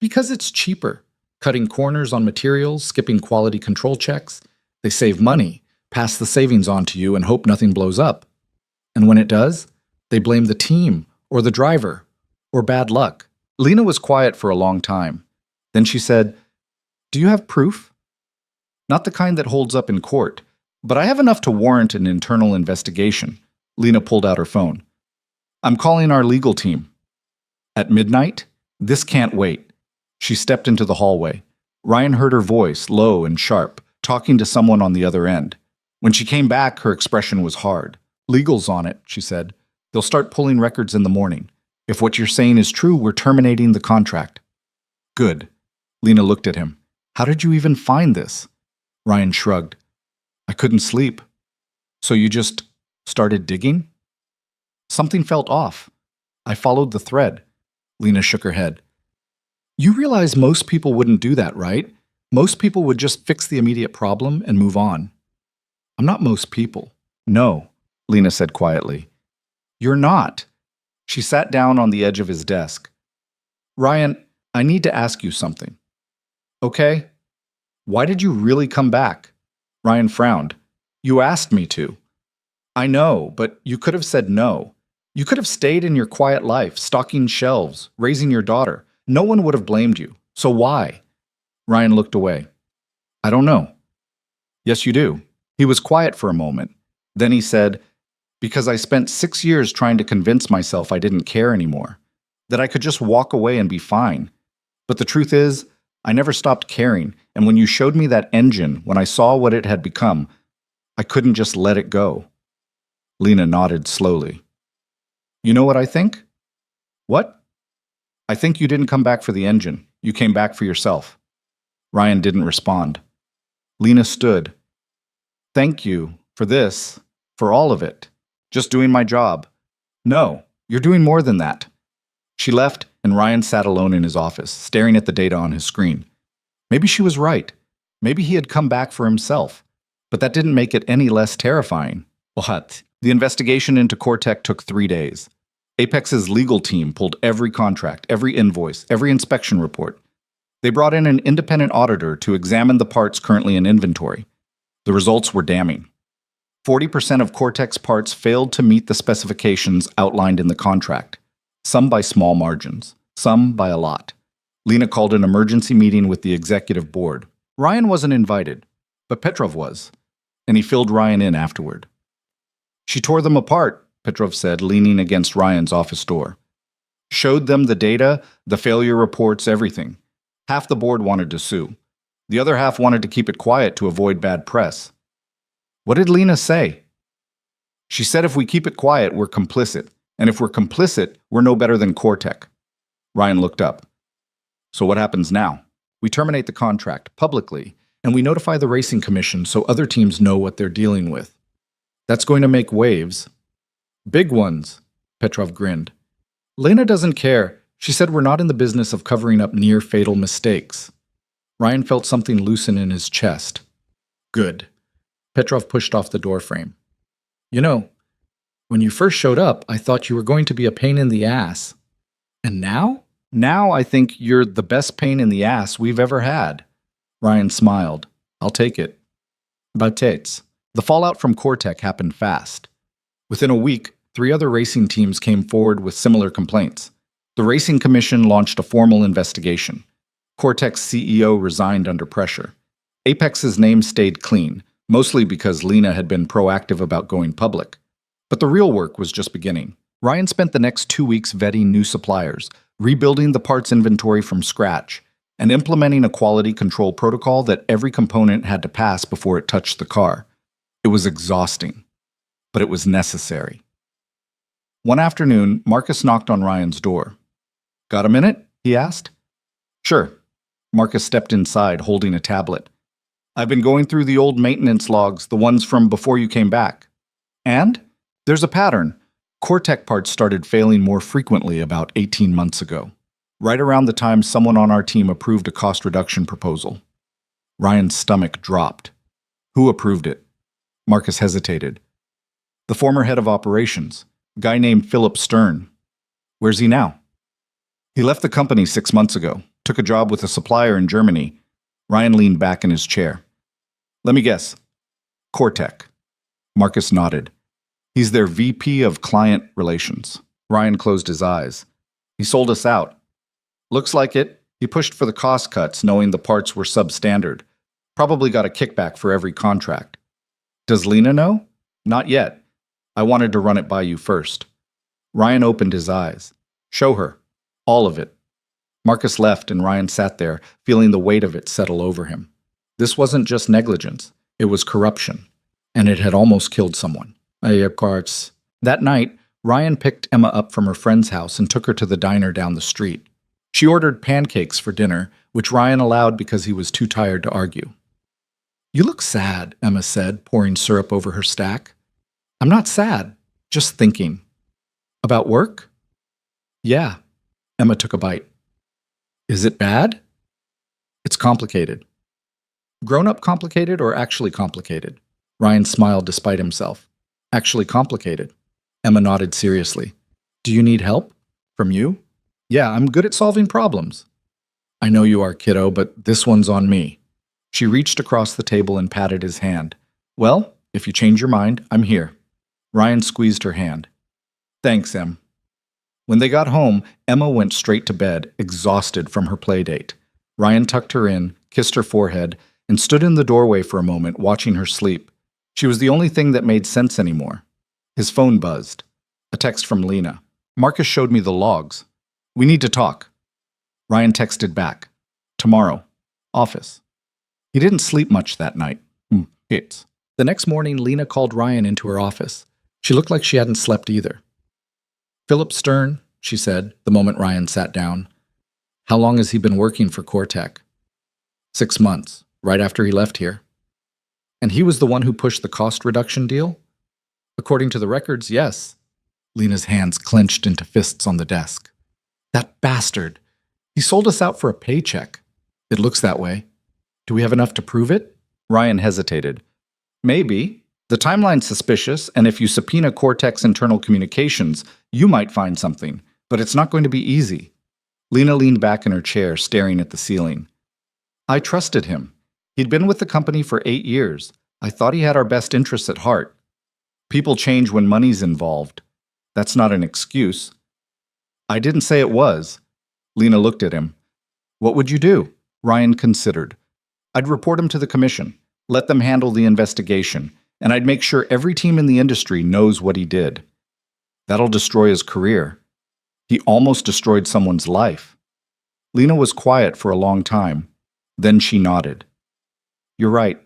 "Because it's cheaper. Cutting corners on materials, skipping quality control checks. They save money, pass the savings on to you, and hope nothing blows up. And when it does, they blame the team, or the driver, or bad luck." Lena was quiet for a long time. Then she said, "Do you have proof?" "Not the kind that holds up in court, but I have enough to warrant an internal investigation." Lena pulled out her phone. "I'm calling our legal team." "At midnight? This can't wait." She stepped into the hallway. Ryan heard her voice, low and sharp, talking to someone on the other end. When she came back, her expression was hard. "Legal's on it," she said. "They'll start pulling records in the morning. If what you're saying is true, we're terminating the contract." "Good." Lena looked at him. "How did you even find this?" Ryan shrugged. "I couldn't sleep." "So you just started digging?" "Something felt off. I followed the thread." Lena shook her head. "You realize most people wouldn't do that, right? Most people would just fix the immediate problem and move on." "I'm not most people." "No," Lena said quietly. "You're not." She sat down on the edge of his desk. "Ryan, I need to ask you something." "Okay." "Why did you really come back?" Ryan frowned. "You asked me to." "I know, but you could have said no. You could have stayed in your quiet life, stocking shelves, raising your daughter. No one would have blamed you. So why?" Ryan looked away. "I don't know." "Yes, you do." He was quiet for a moment. Then he said, "Because I spent 6 years trying to convince myself I didn't care anymore, that I could just walk away and be fine. But the truth is, I never stopped caring, and when you showed me that engine, when I saw what it had become, I couldn't just let it go." Lena nodded slowly. "You know what I think?" "What?" "I think you didn't come back for the engine. You came back for yourself." Ryan didn't respond. Lena stood. "Thank you for this, for all of it. Just doing my job." "No, you're doing more than that." She left, and Ryan sat alone in his office, staring at the data on his screen. Maybe she was right. Maybe he had come back for himself. But that didn't make it any less terrifying. What? The investigation into Cortec took 3 days. Apex's legal team pulled every contract, every invoice, every inspection report. They brought in an independent auditor to examine the parts currently in inventory. The results were damning. 40% of Cortec's parts failed to meet the specifications outlined in the contract, some by small margins, some by a lot. Lena called an emergency meeting with the executive board. Ryan wasn't invited, but Petrov was, and he filled Ryan in afterward. "She tore them apart," Petrov said, leaning against Ryan's office door. "Showed them the data, the failure reports, everything. Half the board wanted to sue. The other half wanted to keep it quiet to avoid bad press." "What did Lena say?" "She said if we keep it quiet, we're complicit. And if we're complicit, we're no better than Cortec." Ryan looked up. "So what happens now?" "We terminate the contract publicly, and we notify the racing commission so other teams know what they're dealing with." "That's going to make waves." "Big ones," Petrov grinned. "Lena doesn't care. She said we're not in the business of covering up near-fatal mistakes." Ryan felt something loosen in his chest. "Good." Petrov pushed off the doorframe. "You know, when you first showed up, I thought you were going to be a pain in the ass. And now? Now I think you're the best pain in the ass we've ever had." Ryan smiled. "I'll take it." Batates. The fallout from Cortec happened fast. Within a week, 3 other racing teams came forward with similar complaints. The Racing Commission launched a formal investigation. Cortec's CEO resigned under pressure. Apex's name stayed clean, mostly because Lena had been proactive about going public. But the real work was just beginning. Ryan spent the next 2 weeks vetting new suppliers, rebuilding the parts inventory from scratch, and implementing a quality control protocol that every component had to pass before it touched the car. It was exhausting, but it was necessary. One afternoon, Marcus knocked on Ryan's door. "Got a minute?" he asked. "Sure." Marcus stepped inside, holding a tablet. "I've been going through the old maintenance logs, the ones from before you came back. And there's a pattern. Cortec parts started failing more frequently about 18 months ago, right around the time someone on our team approved a cost reduction proposal." Ryan's stomach dropped. "Who approved it?" Marcus hesitated. "The former head of operations, a guy named Philip Stern." "Where's he now?" "He left the company 6 months ago, took a job with a supplier in Germany." Ryan leaned back in his chair. "Let me guess. Cortec." Marcus nodded. "He's their VP of Client Relations." Ryan closed his eyes. "He sold us out." "Looks like it. He pushed for the cost cuts, knowing the parts were substandard. Probably got a kickback for every contract." "Does Lena know?" "Not yet. I wanted to run it by you first." Ryan opened his eyes. "Show her. All of it." Marcus left, and Ryan sat there, feeling the weight of it settle over him. This wasn't just negligence, it was corruption. And it had almost killed someone. Of course. That night, Ryan picked Emma up from her friend's house and took her to the diner down the street. She ordered pancakes for dinner, which Ryan allowed because he was too tired to argue. "You look sad," Emma said, pouring syrup over her stack. "I'm not sad, just thinking." "About work?" "Yeah." Emma took a bite. "Is it bad?" "It's complicated." "Grown-up complicated or actually complicated?" Ryan smiled despite himself. "Actually complicated." Emma nodded seriously. "Do you need help? From you?" "Yeah, I'm good at solving problems." "I know you are, kiddo, but this one's on me." She reached across the table and patted his hand. "Well, if you change your mind, I'm here." Ryan squeezed her hand. "Thanks, Em." When they got home, Emma went straight to bed, exhausted from her play date. Ryan tucked her in, kissed her forehead, and stood in the doorway for a moment, watching her sleep. She was the only thing that made sense anymore. His phone buzzed. A text from Lena. "Marcus showed me the logs. We need to talk." Ryan texted back. "Tomorrow. Office." He didn't sleep much that night. It's. The next morning, Lena called Ryan into her office. She looked like she hadn't slept either. "Philip Stern," she said, the moment Ryan sat down. "How long has he been working for Cortec?" 6 months, right after he left here. "And he was the one who pushed the cost reduction deal?" "According to the records, yes." Lena's hands clenched into fists on the desk. "That bastard! He sold us out for a paycheck." "It looks that way. Do we have enough to prove it?" Ryan hesitated. "Maybe. The timeline's suspicious, and if you subpoena Cortec's internal communications, you might find something, but it's not going to be easy." Lena leaned back in her chair, staring at the ceiling. "I trusted him. He'd been with the company for 8 years. I thought he had our best interests at heart. People change when money's involved. That's not an excuse." "I didn't say it was." Lena looked at him. "What would you do?" Ryan considered. "I'd report him to the commission, let them handle the investigation, and I'd make sure every team in the industry knows what he did. That'll destroy his career. He almost destroyed someone's life." Lena was quiet for a long time. Then she nodded. "You're right.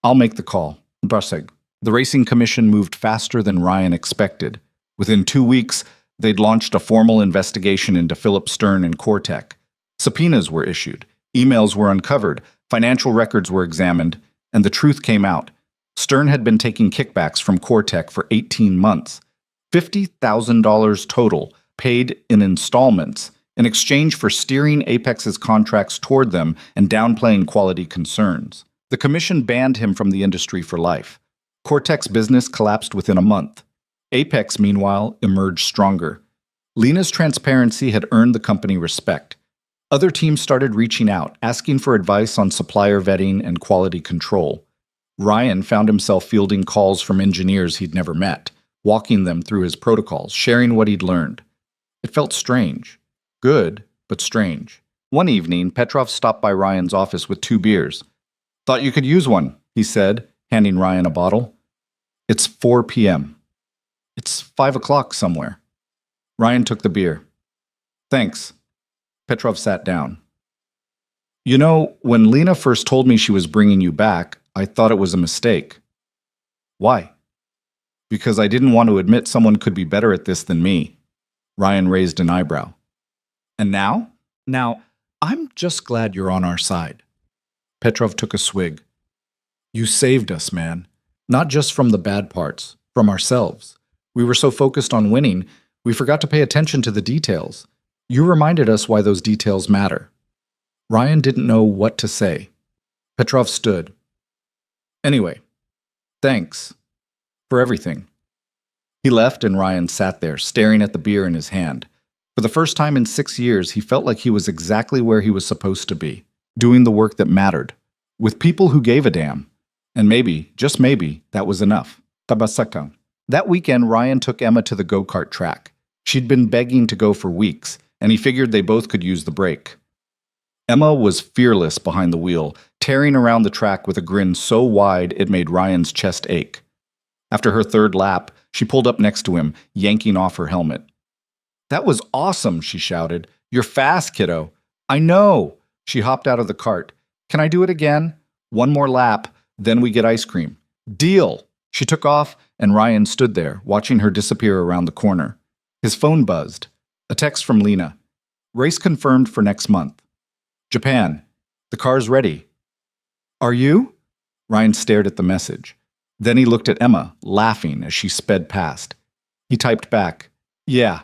I'll make the call." Braseg. The racing commission moved faster than Ryan expected. Within 2 weeks, they'd launched a formal investigation into Philip Stern and Cortec. Subpoenas were issued, emails were uncovered, financial records were examined, and the truth came out. Stern had been taking kickbacks from Cortec for 18 months. $50,000 total, paid in installments, in exchange for steering Apex's contracts toward them and downplaying quality concerns. The commission banned him from the industry for life. Cortec's business collapsed within a month. Apex, meanwhile, emerged stronger. Lena's transparency had earned the company respect. Other teams started reaching out, asking for advice on supplier vetting and quality control. Ryan found himself fielding calls from engineers he'd never met, walking them through his protocols, sharing what he'd learned. It felt strange. Good, but strange. One evening, Petrov stopped by Ryan's office with 2 beers. "Thought you could use one," he said, handing Ryan a bottle. "It's 4 p.m. It's 5 o'clock somewhere." Ryan took the beer. "Thanks." Petrov sat down. "You know, when Lena first told me she was bringing you back, I thought it was a mistake." "Why?" "Because I didn't want to admit someone could be better at this than me." Ryan raised an eyebrow. "And now?" "Now, I'm just glad you're on our side." Petrov took a swig. "You saved us, man. Not just from the bad parts, from ourselves. We were so focused on winning, we forgot to pay attention to the details. You reminded us why those details matter." Ryan didn't know what to say. Petrov stood. "Anyway, thanks. For everything." He left and Ryan sat there, staring at the beer in his hand. For the first time in 6 years, he felt like he was exactly where he was supposed to be, doing the work that mattered, with people who gave a damn. And maybe, just maybe, that was enough. Tabasaktan. That weekend, Ryan took Emma to the go-kart track. She'd been begging to go for weeks, and he figured they both could use the break. Emma was fearless behind the wheel, tearing around the track with a grin so wide it made Ryan's chest ache. After her 3rd lap, she pulled up next to him, yanking off her helmet. "That was awesome," she shouted. "You're fast, kiddo. I know. She hopped out of the cart. Can I do it again? One more lap, then we get ice cream. Deal. She took off, and Ryan stood there, watching her disappear around the corner. His phone buzzed. A text from Lena. Race confirmed for next month. Japan. The car's ready. Are you? Ryan stared at the message. Then he looked at Emma, laughing as she sped past. He typed back, Yeah,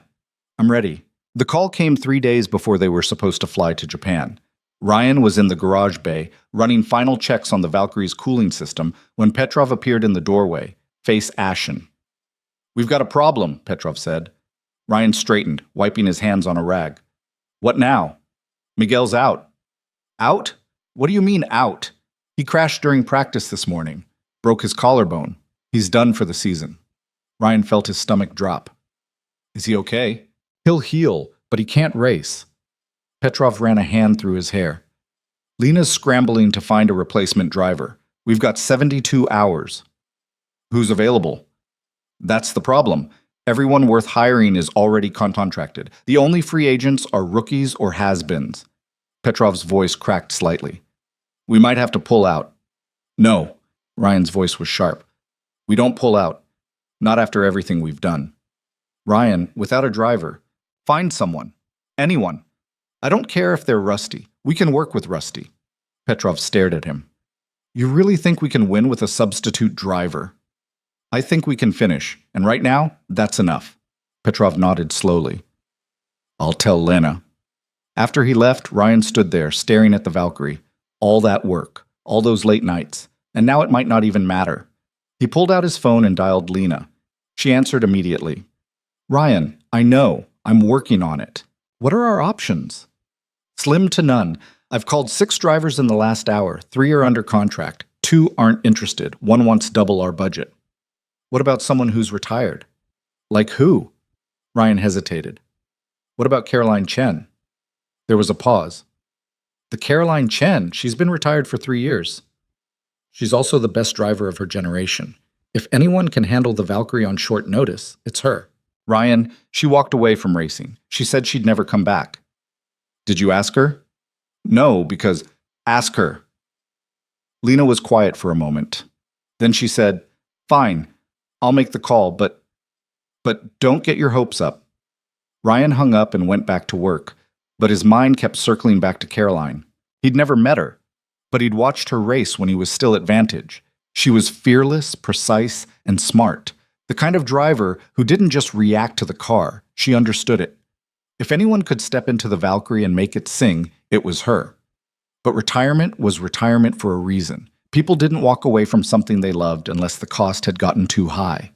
I'm ready. The call came 3 days before they were supposed to fly to Japan. Ryan was in the garage bay, running final checks on the Valkyrie's cooling system, when Petrov appeared in the doorway, face ashen. We've got a problem, Petrov said. Ryan straightened, wiping his hands on a rag. What now? Miguel's out. Out? What do you mean out? He crashed during practice this morning. Broke his collarbone. He's done for the season. Ryan felt his stomach drop. Is he okay? He'll heal, but he can't race. Petrov ran a hand through his hair. Lena's scrambling to find a replacement driver. We've got 72 hours. Who's available? That's the problem. Everyone worth hiring is already contracted. The only free agents are rookies or has-beens. Petrov's voice cracked slightly. We might have to pull out. No. Ryan's voice was sharp. We don't pull out. Not after everything we've done. Ryan, without a driver, find someone. Anyone. I don't care if they're rusty. We can work with Rusty. Petrov stared at him. You really think we can win with a substitute driver? I think we can finish, and right now, that's enough. Petrov nodded slowly. I'll tell Lena. After he left, Ryan stood there, staring at the Valkyrie. All that work, all those late nights, and now it might not even matter. He pulled out his phone and dialed Lena. She answered immediately. Ryan, I know. I'm working on it. What are our options? Slim to none. I've called 6 drivers in the last hour. 3 are under contract. 2 aren't interested. 1 wants double our budget. What about someone who's retired? Like who? Ryan hesitated. What about Caroline Chen? There was a pause. The Caroline Chen, she's been retired for 3 years. She's also the best driver of her generation. If anyone can handle the Valkyrie on short notice, it's her. Ryan, she walked away from racing. She said she'd never come back. Did you ask her? No, because ask her. Lena was quiet for a moment. Then she said, Fine, I'll make the call, but don't get your hopes up. Ryan hung up and went back to work, but his mind kept circling back to Caroline. He'd never met her, but he'd watched her race when he was still at Vantage. She was fearless, precise, and smart. The kind of driver who didn't just react to the car, she understood it. If anyone could step into the Valkyrie and make it sing, it was her. But retirement was retirement for a reason. People didn't walk away from something they loved unless the cost had gotten too high.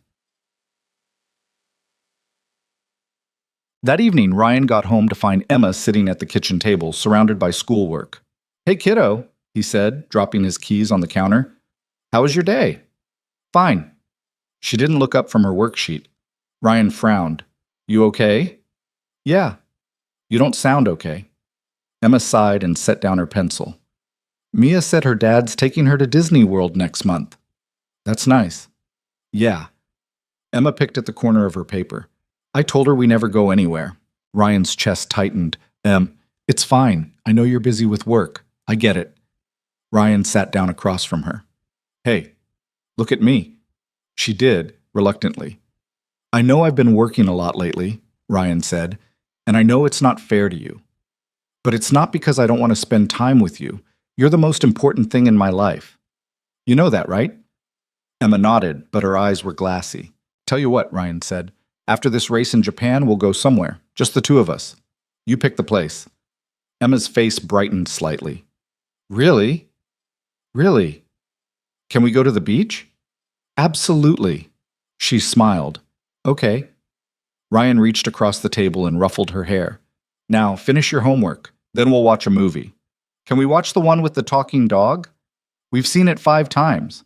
That evening, Ryan got home to find Emma sitting at the kitchen table, surrounded by schoolwork. Hey, kiddo, he said, dropping his keys on the counter. How was your day? Fine. She didn't look up from her worksheet. Ryan frowned. You okay? Yeah. You don't sound okay. Emma sighed and set down her pencil. Mia said her dad's taking her to Disney World next month. That's nice. Yeah. Emma picked at the corner of her paper. I told her we never go anywhere. Ryan's chest tightened. It's fine. I know you're busy with work. I get it. Ryan sat down across from her. Hey, look at me. She did, reluctantly. I know I've been working a lot lately, Ryan said, and I know it's not fair to you. But it's not because I don't want to spend time with you. You're the most important thing in my life. You know that, right? Emma nodded, but her eyes were glassy. Tell you what, Ryan said. After this race in Japan, we'll go somewhere. Just the 2 of us. You pick the place. Emma's face brightened slightly. Really? Really? Can we go to the beach? Absolutely. She smiled. Okay. Ryan reached across the table and ruffled her hair. Now, finish your homework. Then we'll watch a movie. Can we watch the one with the talking dog? We've seen it 5 times.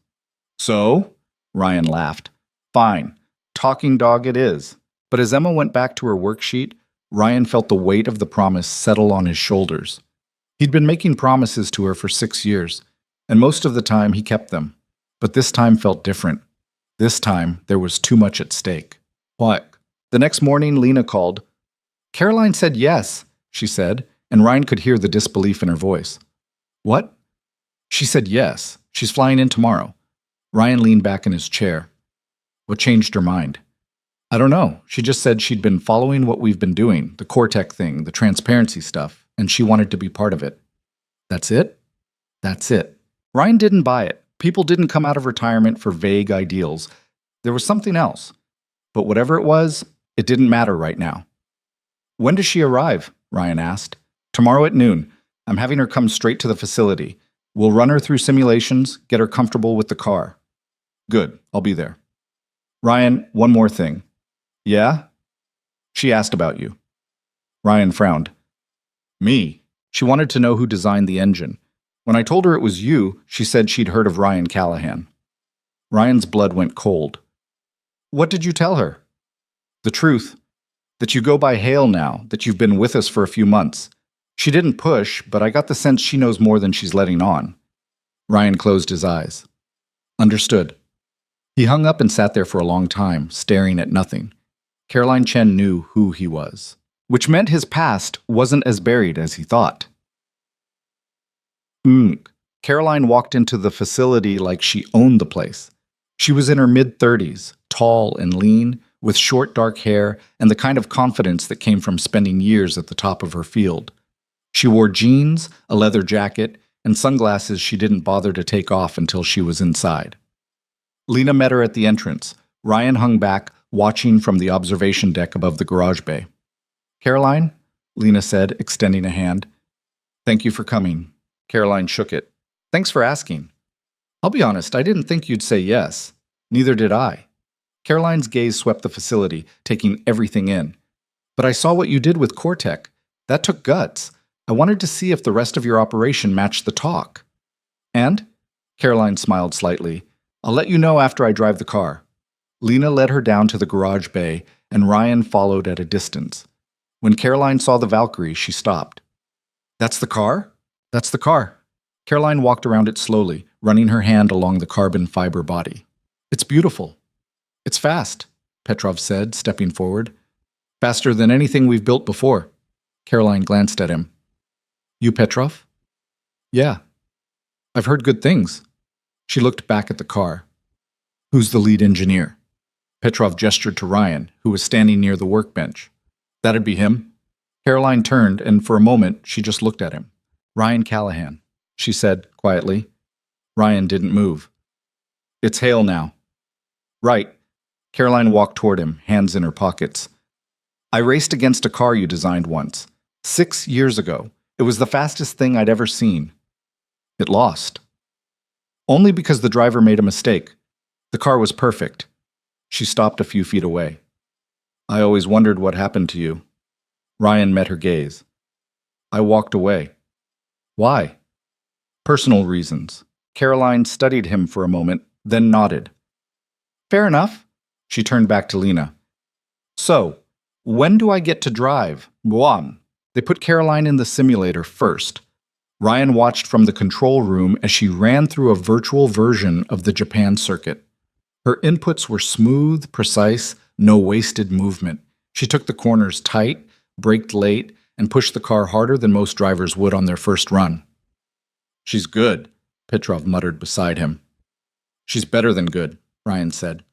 So? Ryan laughed. Fine. Talking dog it is. But as Emma went back to her worksheet, Ryan felt the weight of the promise settle on his shoulders. He'd been making promises to her for 6 years, and most of the time he kept them. But this time felt different. This time, there was too much at stake. What? The next morning, Lena called. Caroline said yes, she said, and Ryan could hear the disbelief in her voice. What? She said yes. She's flying in tomorrow. Ryan leaned back in his chair. What changed her mind? I don't know. She just said she'd been following what we've been doing, the Cortec thing, the transparency stuff, and she wanted to be part of it. That's it? That's it. Ryan didn't buy it. People didn't come out of retirement for vague ideals. There was something else. But whatever it was, it didn't matter right now. When does she arrive? Ryan asked. Tomorrow at noon. I'm having her come straight to the facility. We'll run her through simulations, get her comfortable with the car. Good, I'll be there. Ryan, one more thing. Yeah? She asked about you. Ryan frowned. Me? She wanted to know who designed the engine. When I told her it was you, she said she'd heard of Ryan Callahan. Ryan's blood went cold. What did you tell her? The truth. That you go by Hale now, that you've been with us for a few months. She didn't push, but I got the sense she knows more than she's letting on. Ryan closed his eyes. Understood. He hung up and sat there for a long time, staring at nothing. Caroline Chen knew who he was, which meant his past wasn't as buried as he thought. Caroline walked into the facility like she owned the place. She was in her mid-30s, tall and lean, with short dark hair and the kind of confidence that came from spending years at the top of her field. She wore jeans, a leather jacket, and sunglasses she didn't bother to take off until she was inside. Lena met her at the entrance. Ryan hung back, watching from the observation deck above the garage bay. Caroline? Lena said, extending a hand. Thank you for coming. Caroline shook it. Thanks for asking. I'll be honest, I didn't think you'd say yes. Neither did I. Caroline's gaze swept the facility, taking everything in. But I saw what you did with Cortec. That took guts. I wanted to see if the rest of your operation matched the talk. And? Caroline smiled slightly. I'll let you know after I drive the car. Lena led her down to the garage bay, and Ryan followed at a distance. When Caroline saw the Valkyrie, she stopped. That's the car? That's the car. Caroline walked around it slowly, running her hand along the carbon fiber body. It's beautiful. It's fast, Petrov said, stepping forward. Faster than anything we've built before. Caroline glanced at him. You Petrov? Yeah. I've heard good things. She looked back at the car. Who's the lead engineer? Petrov gestured to Ryan, who was standing near the workbench. That'd be him. Caroline turned, and for a moment, she just looked at him. Ryan Callahan, she said quietly. Ryan didn't move. It's Hale now. Right. Caroline walked toward him, hands in her pockets. I raced against a car you designed once. 6 years ago. It was the fastest thing I'd ever seen. It lost. Only because the driver made a mistake. The car was perfect. She stopped a few feet away. I always wondered what happened to you. Ryan met her gaze. I walked away. Why? Personal reasons. Caroline studied him for a moment, then nodded. Fair enough. She turned back to Lena. So, when do I get to drive? Buam. They put Caroline in the simulator first. Ryan watched from the control room as she ran through a virtual version of the Japan circuit. Her inputs were smooth, precise, no wasted movement. She took the corners tight, braked late, and pushed the car harder than most drivers would on their first run. She's good, Petrov muttered beside him. She's better than good, Ryan said.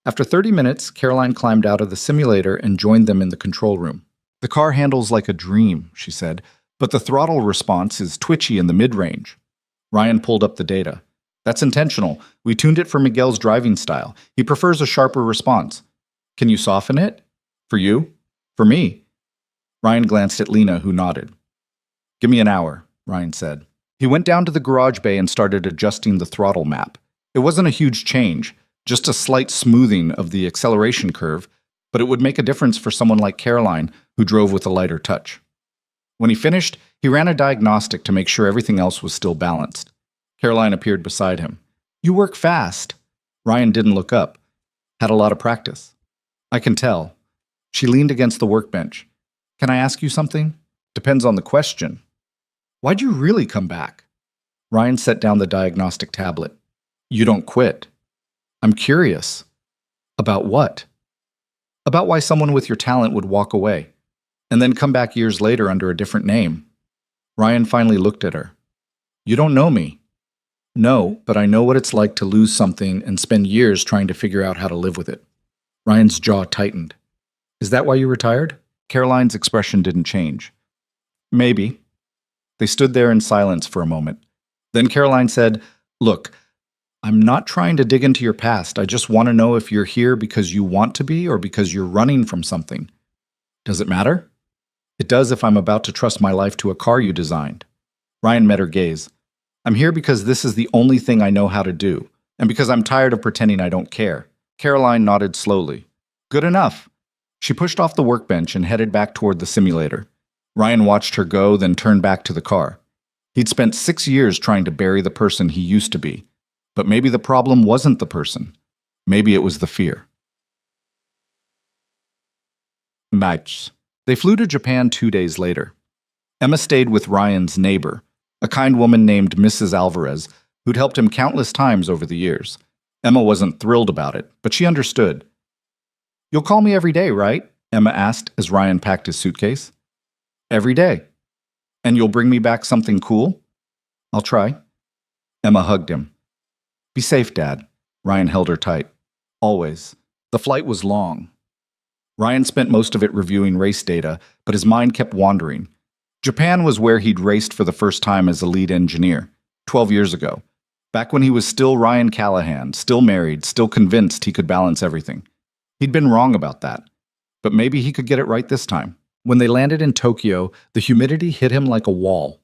After 30 minutes, Caroline climbed out of the simulator and joined them in the control room. The car handles like a dream, she said, but the throttle response is twitchy in the mid-range. Ryan pulled up the data. That's intentional. We tuned it for Miguel's driving style. He prefers a sharper response. Can you soften it? For you? For me? Ryan glanced at Lena, who nodded. Give me an hour, Ryan said. He went down to the garage bay and started adjusting the throttle map. It wasn't a huge change, just a slight smoothing of the acceleration curve, but it would make a difference for someone like Caroline, who drove with a lighter touch. When he finished, he ran a diagnostic to make sure everything else was still balanced. Caroline appeared beside him. You work fast. Ryan didn't look up. Had a lot of practice. I can tell. She leaned against the workbench. Can I ask you something? Depends on the question. Why'd you really come back? Ryan set down the diagnostic tablet. You don't quit. I'm curious. About what? About why someone with your talent would walk away, and then come back years later under a different name. Ryan finally looked at her. You don't know me. No, but I know what it's like to lose something and spend years trying to figure out how to live with it. Ryan's jaw tightened. Is that why you retired? Caroline's expression didn't change. Maybe. They stood there in silence for a moment. Then Caroline said, Look, I'm not trying to dig into your past. I just want to know if you're here because you want to be or because you're running from something. Does it matter? It does if I'm about to trust my life to a car you designed. Ryan met her gaze. I'm here because this is the only thing I know how to do, and because I'm tired of pretending I don't care. Caroline nodded slowly. Good enough. She pushed off the workbench and headed back toward the simulator. Ryan watched her go, then turned back to the car. He'd spent 6 years trying to bury the person he used to be. But maybe the problem wasn't the person. Maybe it was the fear. Nights. They flew to Japan 2 days later. Emma stayed with Ryan's neighbor, a kind woman named Mrs. Alvarez, who'd helped him countless times over the years. Emma wasn't thrilled about it, but she understood. You'll call me every day, right? Emma asked as Ryan packed his suitcase. Every day. And you'll bring me back something cool? I'll try. Emma hugged him. Be safe, Dad. Ryan held her tight. Always. The flight was long. Ryan spent most of it reviewing race data, but his mind kept wandering. Japan was where he'd raced for the first time as a lead engineer, 12 years ago. Back when he was still Ryan Callahan, still married, still convinced he could balance everything. He'd been wrong about that. But maybe he could get it right this time. When they landed in Tokyo, the humidity hit him like a wall.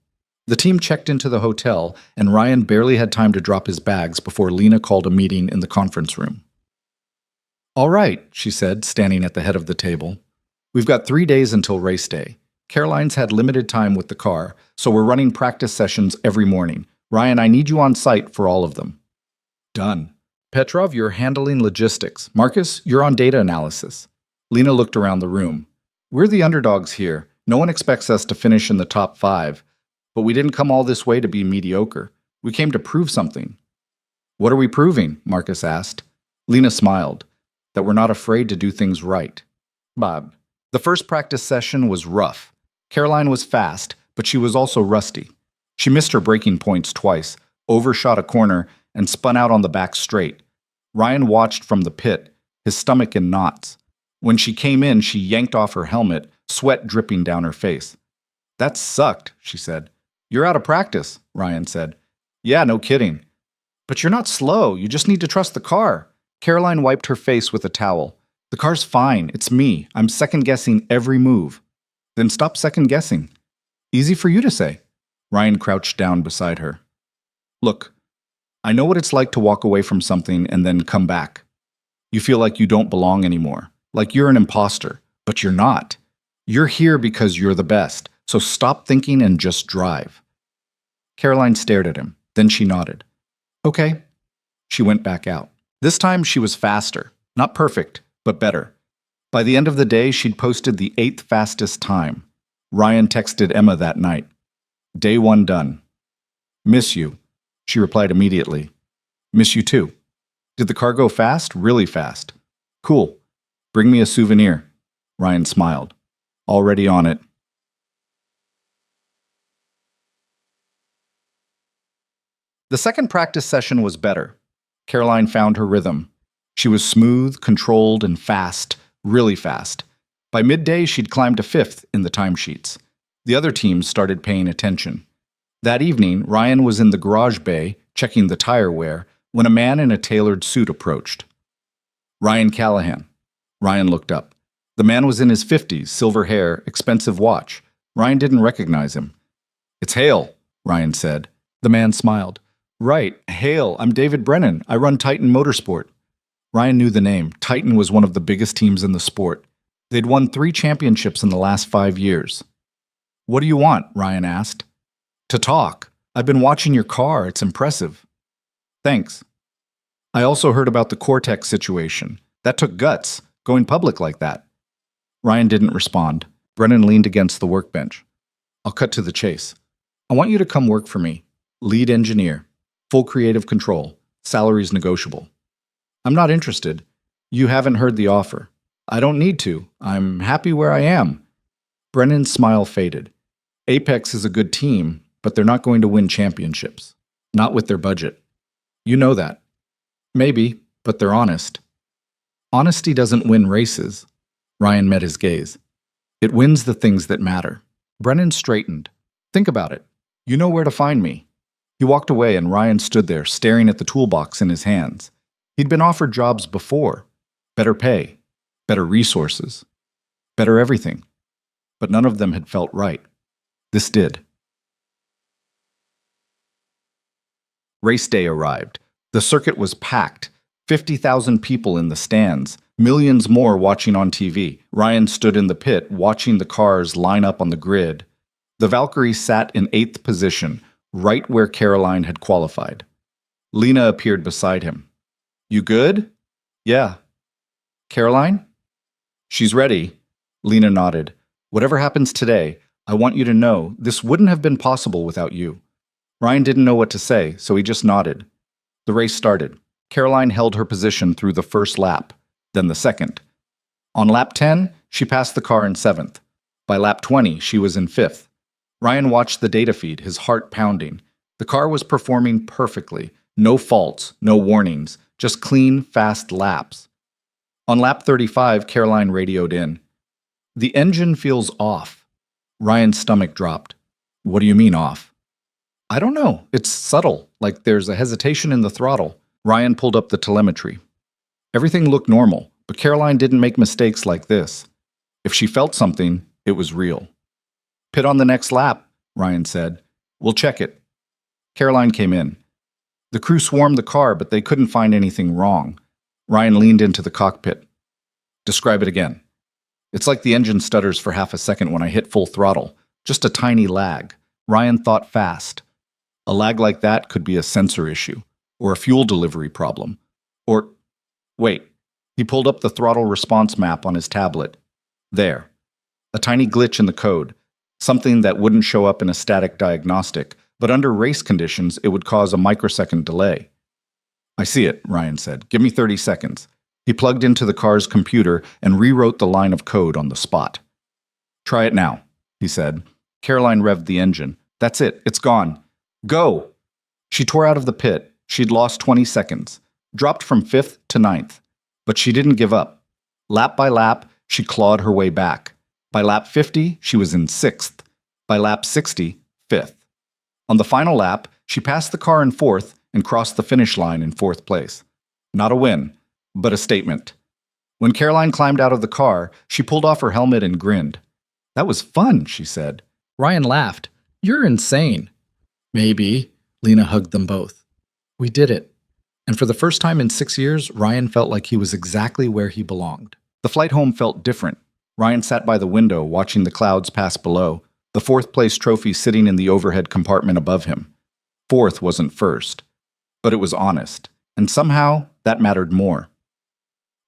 The team checked into the hotel, and Ryan barely had time to drop his bags before Lena called a meeting in the conference room. All right, she said, standing at the head of the table. We've got 3 days until race day. Caroline's had limited time with the car, so we're running practice sessions every morning. Ryan, I need you on site for all of them. Done. Petrov, you're handling logistics. Marcus, you're on data analysis. Lena looked around the room. We're the underdogs here. No one expects us to finish in the top 5. But we didn't come all this way to be mediocre. We came to prove something. What are we proving? Marcus asked. Lena smiled. That we're not afraid to do things right. Bob. The first practice session was rough. Caroline was fast, but she was also rusty. She missed her braking points twice, overshot a corner, and spun out on the back straight. Ryan watched from the pit, his stomach in knots. When she came in, she yanked off her helmet, sweat dripping down her face. That sucked, she said. You're out of practice, Ryan said. Yeah, no kidding. But you're not slow. You just need to trust the car. Caroline wiped her face with a towel. The car's fine. It's me. I'm second-guessing every move. Then stop second-guessing. Easy for you to say. Ryan crouched down beside her. Look, I know what it's like to walk away from something and then come back. You feel like you don't belong anymore, like you're an imposter, but you're not. You're here because you're the best, so stop thinking and just drive. Caroline stared at him. Then she nodded. Okay. She went back out. This time she was faster. Not perfect, but better. By the end of the day, she'd posted the 8th fastest time. Ryan texted Emma that night. Day 1 done. Miss you. She replied immediately. Miss you too. Did the car go fast? Really fast. Cool. Bring me a souvenir. Ryan smiled. Already on it. The second practice session was better. Caroline found her rhythm. She was smooth, controlled, and fast, really fast. By midday, she'd climbed to 5th in the timesheets. The other teams started paying attention. That evening, Ryan was in the garage bay, checking the tire wear, when a man in a tailored suit approached. Ryan Callahan. Ryan looked up. The man was in his 50s, silver hair, expensive watch. Ryan didn't recognize him. It's Hale, Ryan said. The man smiled. Right, Hale, I'm David Brennan. I run Titan Motorsport. Ryan knew the name. Titan was one of the biggest teams in the sport. They'd won 3 championships in the last 5 years. What do you want? Ryan asked. To talk. I've been watching your car. It's impressive. Thanks. I also heard about the Cortex situation. That took guts, going public like that. Ryan didn't respond. Brennan leaned against the workbench. I'll cut to the chase. I want you to come work for me. Lead engineer. Full creative control. Salary's negotiable. I'm not interested. You haven't heard the offer. I don't need to. I'm happy where I am. Brennan's smile faded. Apex is a good team, but they're not going to win championships. Not with their budget. You know that. Maybe, but they're honest. Honesty doesn't win races. Ryan met his gaze. It wins the things that matter. Brennan straightened. Think about it. You know where to find me. He walked away and Ryan stood there, staring at the toolbox in his hands. He'd been offered jobs before. Better pay, better resources, better everything. But none of them had felt right. This did. Race day arrived. The circuit was packed. 50,000 people in the stands, millions more watching on TV. Ryan stood in the pit, watching the cars line up on the grid. The Valkyrie sat in 8th position, right where Caroline had qualified. Lena appeared beside him. You good? Yeah. Caroline? She's ready. Lena nodded. Whatever happens today, I want you to know this wouldn't have been possible without you. Ryan didn't know what to say, so he just nodded. The race started. Caroline held her position through the first lap, then the second. On lap 10, she passed the car in 7th. By lap 20, she was in 5th. Ryan watched the data feed, his heart pounding. The car was performing perfectly. No faults, no warnings, just clean, fast laps. On lap 35, Caroline radioed in. The engine feels off. Ryan's stomach dropped. What do you mean off? I don't know. It's subtle, like there's a hesitation in the throttle. Ryan pulled up the telemetry. Everything looked normal, but Caroline didn't make mistakes like this. If she felt something, it was real. Pit on the next lap, Ryan said. We'll check it. Caroline came in. The crew swarmed the car, but they couldn't find anything wrong. Ryan leaned into the cockpit. Describe it again. It's like the engine stutters for half a second when I hit full throttle. Just a tiny lag. Ryan thought fast. A lag like that could be a sensor issue, or a fuel delivery problem. Or, wait, he pulled up the throttle response map on his tablet. There. A tiny glitch in the code. Something that wouldn't show up in a static diagnostic, but under race conditions, it would cause a microsecond delay. I see it, Ryan said. Give me 30 seconds. He plugged into the car's computer and rewrote the line of code on the spot. Try it now, he said. Caroline revved the engine. That's it. It's gone. Go! She tore out of the pit. She'd lost 20 seconds. Dropped from 5th to 9th. But she didn't give up. Lap by lap, she clawed her way back. By lap 50, she was in 6th. By lap 60, 5th. On the final lap, she passed the car in 4th and crossed the finish line in 4th place. Not a win, but a statement. When Caroline climbed out of the car, she pulled off her helmet and grinned. That was fun, she said. Ryan laughed. You're insane. Maybe. Lena hugged them both. We did it. And for the first time in 6 years, Ryan felt like he was exactly where he belonged. The flight home felt different. Ryan sat by the window, watching the clouds pass below, the 4th place trophy sitting in the overhead compartment above him. 4th wasn't first. But it was honest, and somehow that mattered more.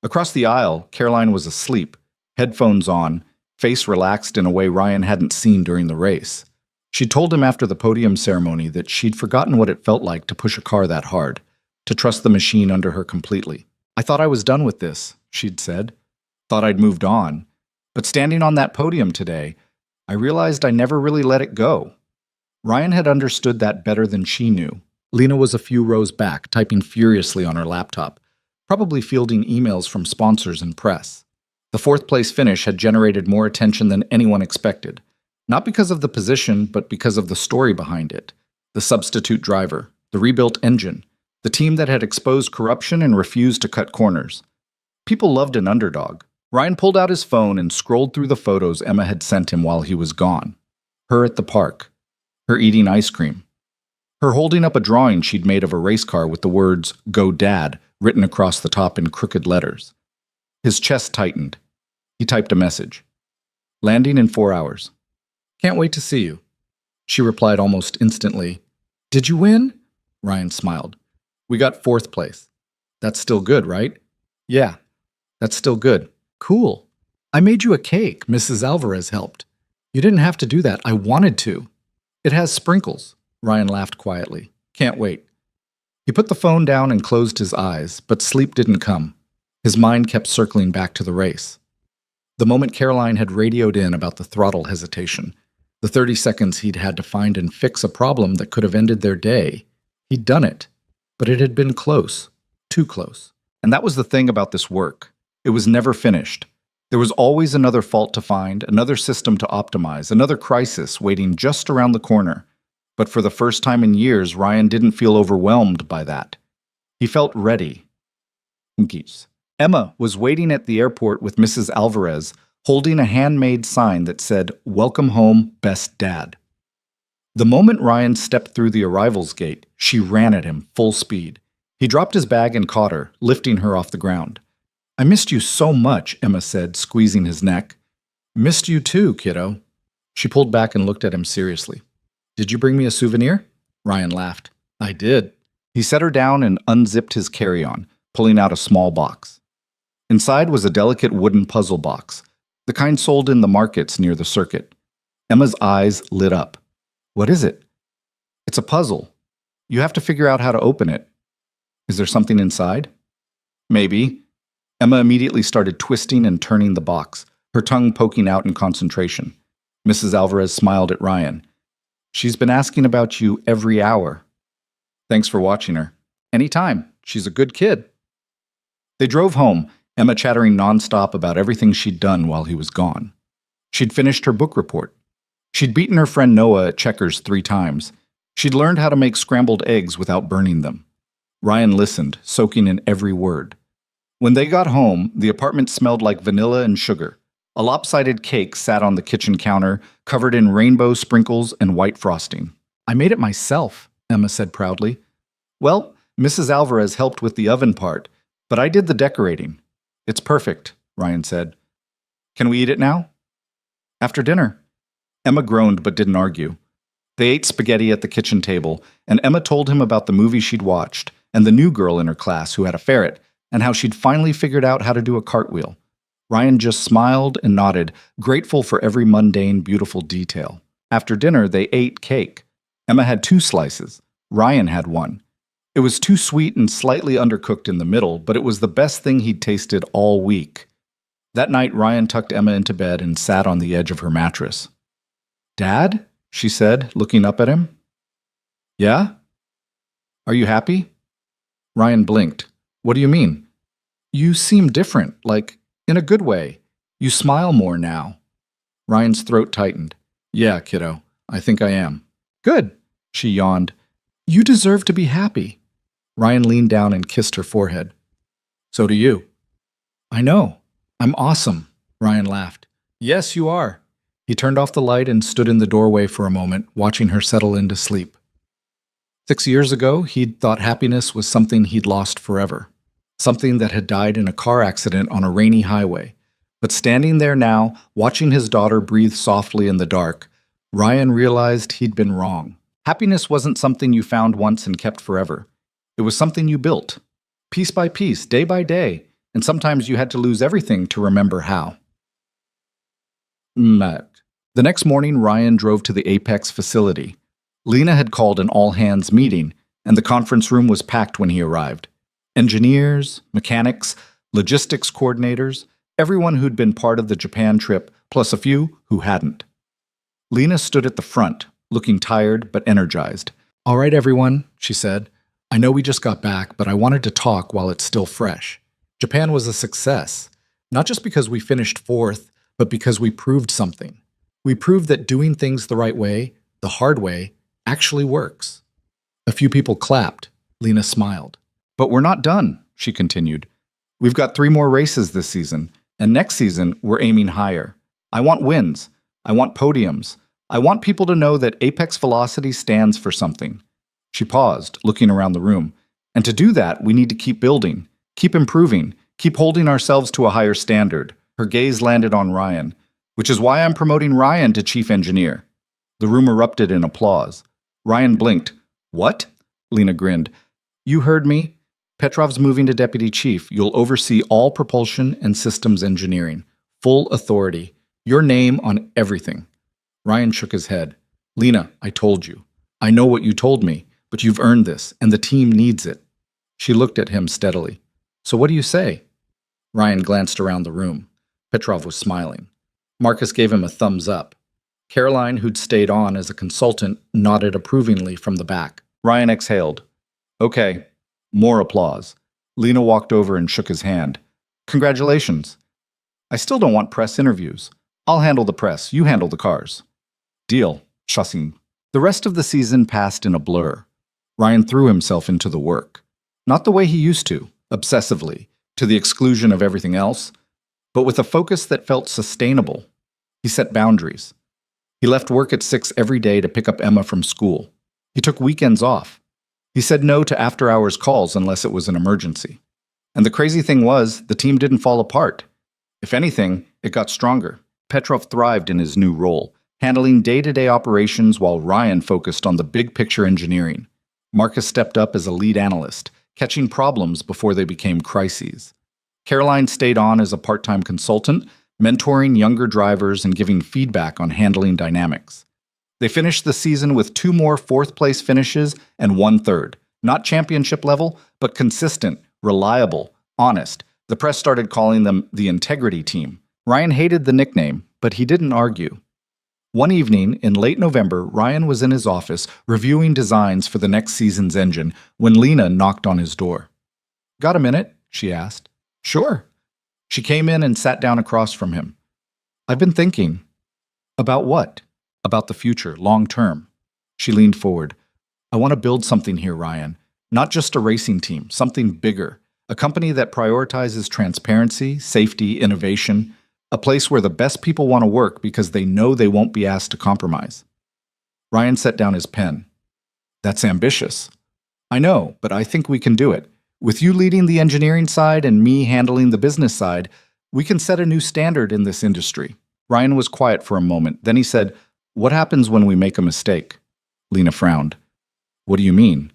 Across the aisle, Caroline was asleep, headphones on, face relaxed in a way Ryan hadn't seen during the race. She'd told him after the podium ceremony that she'd forgotten what it felt like to push a car that hard, to trust the machine under her completely. I thought I was done with this, she'd said. Thought I'd moved on. But standing on that podium today, I realized I never really let it go. Ryan had understood that better than she knew. Lena was a few rows back, typing furiously on her laptop, probably fielding emails from sponsors and press. The 4th place finish had generated more attention than anyone expected. Not because of the position, but because of the story behind it. The substitute driver, the rebuilt engine, the team that had exposed corruption and refused to cut corners. People loved an underdog. Ryan pulled out his phone and scrolled through the photos Emma had sent him while he was gone. Her at the park. Her eating ice cream. Her holding up a drawing she'd made of a race car with the words, "Go Dad," written across the top in crooked letters. His chest tightened. He typed a message. Landing in 4 hours. Can't wait to see you. She replied almost instantly. Did you win? Ryan smiled. We got 4th place. That's still good, right? Yeah, that's still good. Cool. I made you a cake. Mrs. Alvarez helped. You didn't have to do that. I wanted to. It has sprinkles. Ryan laughed quietly. Can't wait. He put the phone down and closed his eyes, but sleep didn't come. His mind kept circling back to the race. The moment Caroline had radioed in about the throttle hesitation, The 30 seconds he'd had to find and fix a problem that could have ended their day. He'd done it, but it had been close, too close. And that was the thing about this work. It was never finished. There was always another fault to find, another system to optimize, another crisis waiting just around the corner. But for the first time in years, Ryan didn't feel overwhelmed by that. He felt ready. Emma was waiting at the airport with Mrs. Alvarez, holding a handmade sign that said, "Welcome home, best dad." The moment Ryan stepped through the arrivals gate, she ran at him full speed. He dropped his bag and caught her, lifting her off the ground. "I missed you so much," Emma said, squeezing his neck. "Missed you too, kiddo." She pulled back and looked at him seriously. "Did you bring me a souvenir?" Ryan laughed. "I did." He set her down and unzipped his carry-on, pulling out a small box. Inside was a delicate wooden puzzle box, the kind sold in the markets near the circuit. Emma's eyes lit up. "What is it?" "It's a puzzle. You have to figure out how to open it." "Is there something inside?" "Maybe." Emma immediately started twisting and turning the box, her tongue poking out in concentration. Mrs. Alvarez smiled at Ryan. "She's been asking about you every hour." "Thanks for watching her." "Anytime. She's a good kid." They drove home, Emma chattering nonstop about everything she'd done while he was gone. She'd finished her book report. She'd beaten her friend Noah at checkers 3 times. She'd learned how to make scrambled eggs without burning them. Ryan listened, soaking in every word. When they got home, the apartment smelled like vanilla and sugar. A lopsided cake sat on the kitchen counter, covered in rainbow sprinkles and white frosting. "I made it myself," Emma said proudly. "Well, Mrs. Alvarez helped with the oven part, but I did the decorating." "It's perfect," Ryan said. "Can we eat it now?" "After dinner." Emma groaned but didn't argue. They ate spaghetti at the kitchen table, and Emma told him about the movie she'd watched and the new girl in her class who had a ferret, and how she'd finally figured out how to do a cartwheel. Ryan just smiled and nodded, grateful for every mundane, beautiful detail. After dinner, they ate cake. Emma had 2 slices. Ryan had 1. It was too sweet and slightly undercooked in the middle, but it was the best thing he'd tasted all week. That night, Ryan tucked Emma into bed and sat on the edge of her mattress. "Dad?" she said, looking up at him. "Yeah? Are you happy?" Ryan blinked. "What do you mean?" "You seem different, like, in a good way. You smile more now." Ryan's throat tightened. "Yeah, kiddo, I think I am." "Good," she yawned. "You deserve to be happy." Ryan leaned down and kissed her forehead. "So do you." "I know. I'm awesome," Ryan laughed. "Yes, you are." He turned off the light and stood in the doorway for a moment, watching her settle into sleep. 6 years ago, he'd thought happiness was something he'd lost forever, something that had died in a car accident on a rainy highway. But standing there now, watching his daughter breathe softly in the dark, Ryan realized he'd been wrong. Happiness wasn't something you found once and kept forever. It was something you built, piece by piece, day by day, and sometimes you had to lose everything to remember how. The next morning, Ryan drove to the Apex facility. Lena had called an all-hands meeting, and the conference room was packed when he arrived. Engineers, mechanics, logistics coordinators, everyone who'd been part of the Japan trip, plus a few who hadn't. Lena stood at the front, looking tired but energized. "All right, everyone," she said. "I know we just got back, but I wanted to talk while it's still fresh. Japan was a success, not just because we finished 4th, but because we proved something. We proved that doing things the right way, the hard way, actually works." A few people clapped. Lena smiled. "But we're not done," she continued. "We've got 3 more races this season, and next season we're aiming higher. I want wins. I want podiums. I want people to know that Apex Velocity stands for something." She paused, looking around the room. "And to do that, we need to keep building, keep improving, keep holding ourselves to a higher standard." Her gaze landed on Ryan, "which is why I'm promoting Ryan to chief engineer." The room erupted in applause. Ryan blinked. "What?" Lena grinned. "You heard me. Petrov's moving to deputy chief. You'll oversee all propulsion and systems engineering. Full authority. Your name on everything." Ryan shook his head. "Lena, I told you. I know what you told me, but you've earned this, and the team needs it." She looked at him steadily. "So what do you say?" Ryan glanced around the room. Petrov was smiling. Marcus gave him a thumbs up. Caroline, who'd stayed on as a consultant, nodded approvingly from the back. Ryan exhaled. Okay. More applause. Lena walked over and shook his hand. Congratulations. I still don't want press interviews. I'll handle the press. You handle the cars. Deal. Shussing. The rest of the season passed in a blur. Ryan threw himself into the work. Not the way he used to, obsessively, to the exclusion of everything else, but with a focus that felt sustainable. He set boundaries. He left work at 6 every day to pick up Emma from school. He took weekends off. He said no to after-hours calls unless it was an emergency. And the crazy thing was, the team didn't fall apart. If anything, it got stronger. Petrov thrived in his new role, handling day-to-day operations while Ryan focused on the big-picture engineering. Marcus stepped up as a lead analyst, catching problems before they became crises. Caroline stayed on as a part-time consultant, mentoring younger drivers and giving feedback on handling dynamics. They finished the season with 2 more fourth-place finishes and 1 third. Not championship level, but consistent, reliable, honest. The press started calling them the Integrity Team. Ryan hated the nickname, but he didn't argue. One evening, in late November, Ryan was in his office reviewing designs for the next season's engine when Lena knocked on his door. Got a minute? She asked. Sure. She came in and sat down across from him. I've been thinking. About what? About the future, long term. She leaned forward. I want to build something here, Ryan. Not just a racing team, something bigger. A company that prioritizes transparency, safety, innovation. A place where the best people want to work because they know they won't be asked to compromise. Ryan set down his pen. That's ambitious. I know, but I think we can do it. With you leading the engineering side and me handling the business side, we can set a new standard in this industry. Ryan was quiet for a moment. Then he said, What happens when we make a mistake? Lena frowned. What do you mean?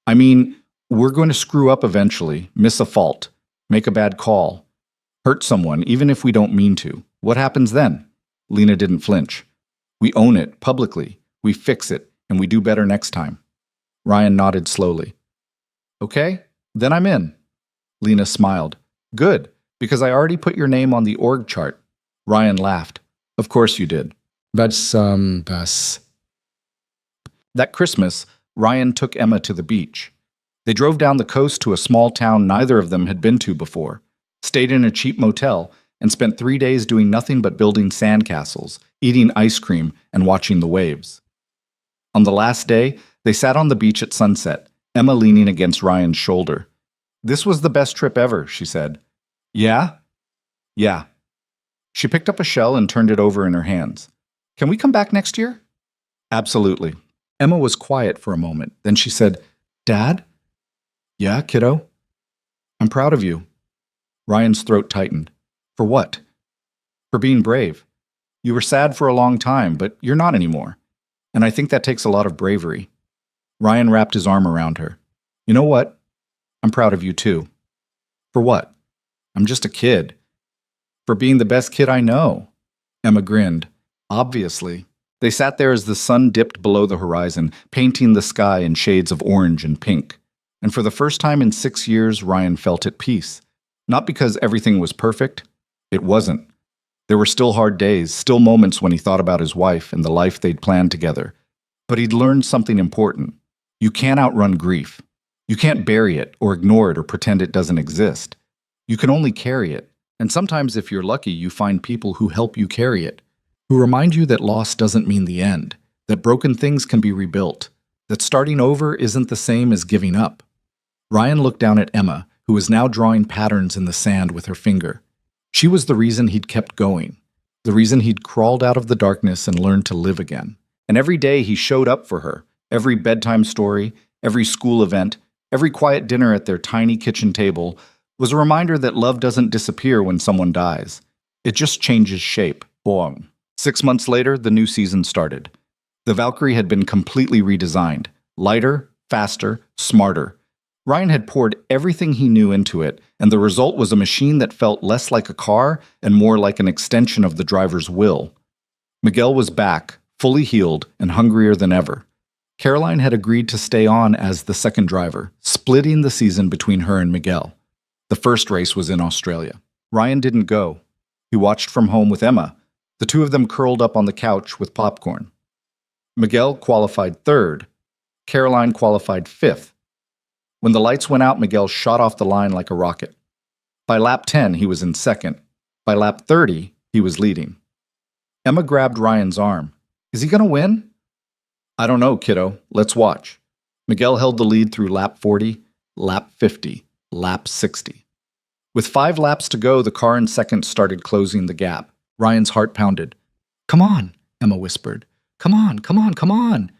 I mean, we're going to screw up eventually, miss a fault, make a bad call, hurt someone even if we don't mean to. What happens then? Lena didn't flinch. We own it publicly, we fix it, and we do better next time. Ryan nodded slowly. Okay, then I'm in. Lena smiled. Good, because I already put your name on the org chart. Ryan laughed. Of course you did. Bas. That Christmas, Ryan took Emma to the beach. They drove down the coast to a small town neither of them had been to before, stayed in a cheap motel, and spent 3 days doing nothing but building sandcastles, eating ice cream, and watching the waves. On the last day, they sat on the beach at sunset, Emma leaning against Ryan's shoulder. This was the best trip ever, she said. Yeah? Yeah. She picked up a shell and turned it over in her hands. Can we come back next year? Absolutely. Emma was quiet for a moment. Then she said, Dad? Yeah, kiddo? I'm proud of you. Ryan's throat tightened. For what? For being brave. You were sad for a long time, but you're not anymore. And I think that takes a lot of bravery. Ryan wrapped his arm around her. You know what? I'm proud of you too. For what? I'm just a kid. For being the best kid I know. Emma grinned. Obviously. They sat there as the sun dipped below the horizon, painting the sky in shades of orange and pink. And for the first time in 6 years, Ryan felt at peace. Not because everything was perfect. It wasn't. There were still hard days, still moments when he thought about his wife and the life they'd planned together. But he'd learned something important. You can't outrun grief. You can't bury it or ignore it or pretend it doesn't exist. You can only carry it. And sometimes, if you're lucky, you find people who help you carry it, who remind you that loss doesn't mean the end, that broken things can be rebuilt, that starting over isn't the same as giving up. Ryan looked down at Emma, who was now drawing patterns in the sand with her finger. She was the reason he'd kept going, the reason he'd crawled out of the darkness and learned to live again. And every day he showed up for her, every bedtime story, every school event, every quiet dinner at their tiny kitchen table was a reminder that love doesn't disappear when someone dies. It just changes shape. Boom. 6 months later, the new season started. The Valkyrie had been completely redesigned. Lighter, faster, smarter. Ryan had poured everything he knew into it, and the result was a machine that felt less like a car and more like an extension of the driver's will. Miguel was back, fully healed and hungrier than ever. Caroline had agreed to stay on as the second driver, splitting the season between her and Miguel. The first race was in Australia. Ryan didn't go. He watched from home with Emma, The two of them curled up on the couch with popcorn. Miguel qualified third. Caroline qualified fifth. When the lights went out, Miguel shot off the line like a rocket. By lap 10, he was in second. By lap 30, he was leading. Emma grabbed Ryan's arm. Is he going to win? I don't know, kiddo. Let's watch. Miguel held the lead through lap 40, lap 50, lap 60. With 5 laps to go, the car in second started closing the gap. Ryan's heart pounded. Come on, Emma whispered. Come on, come on, come on.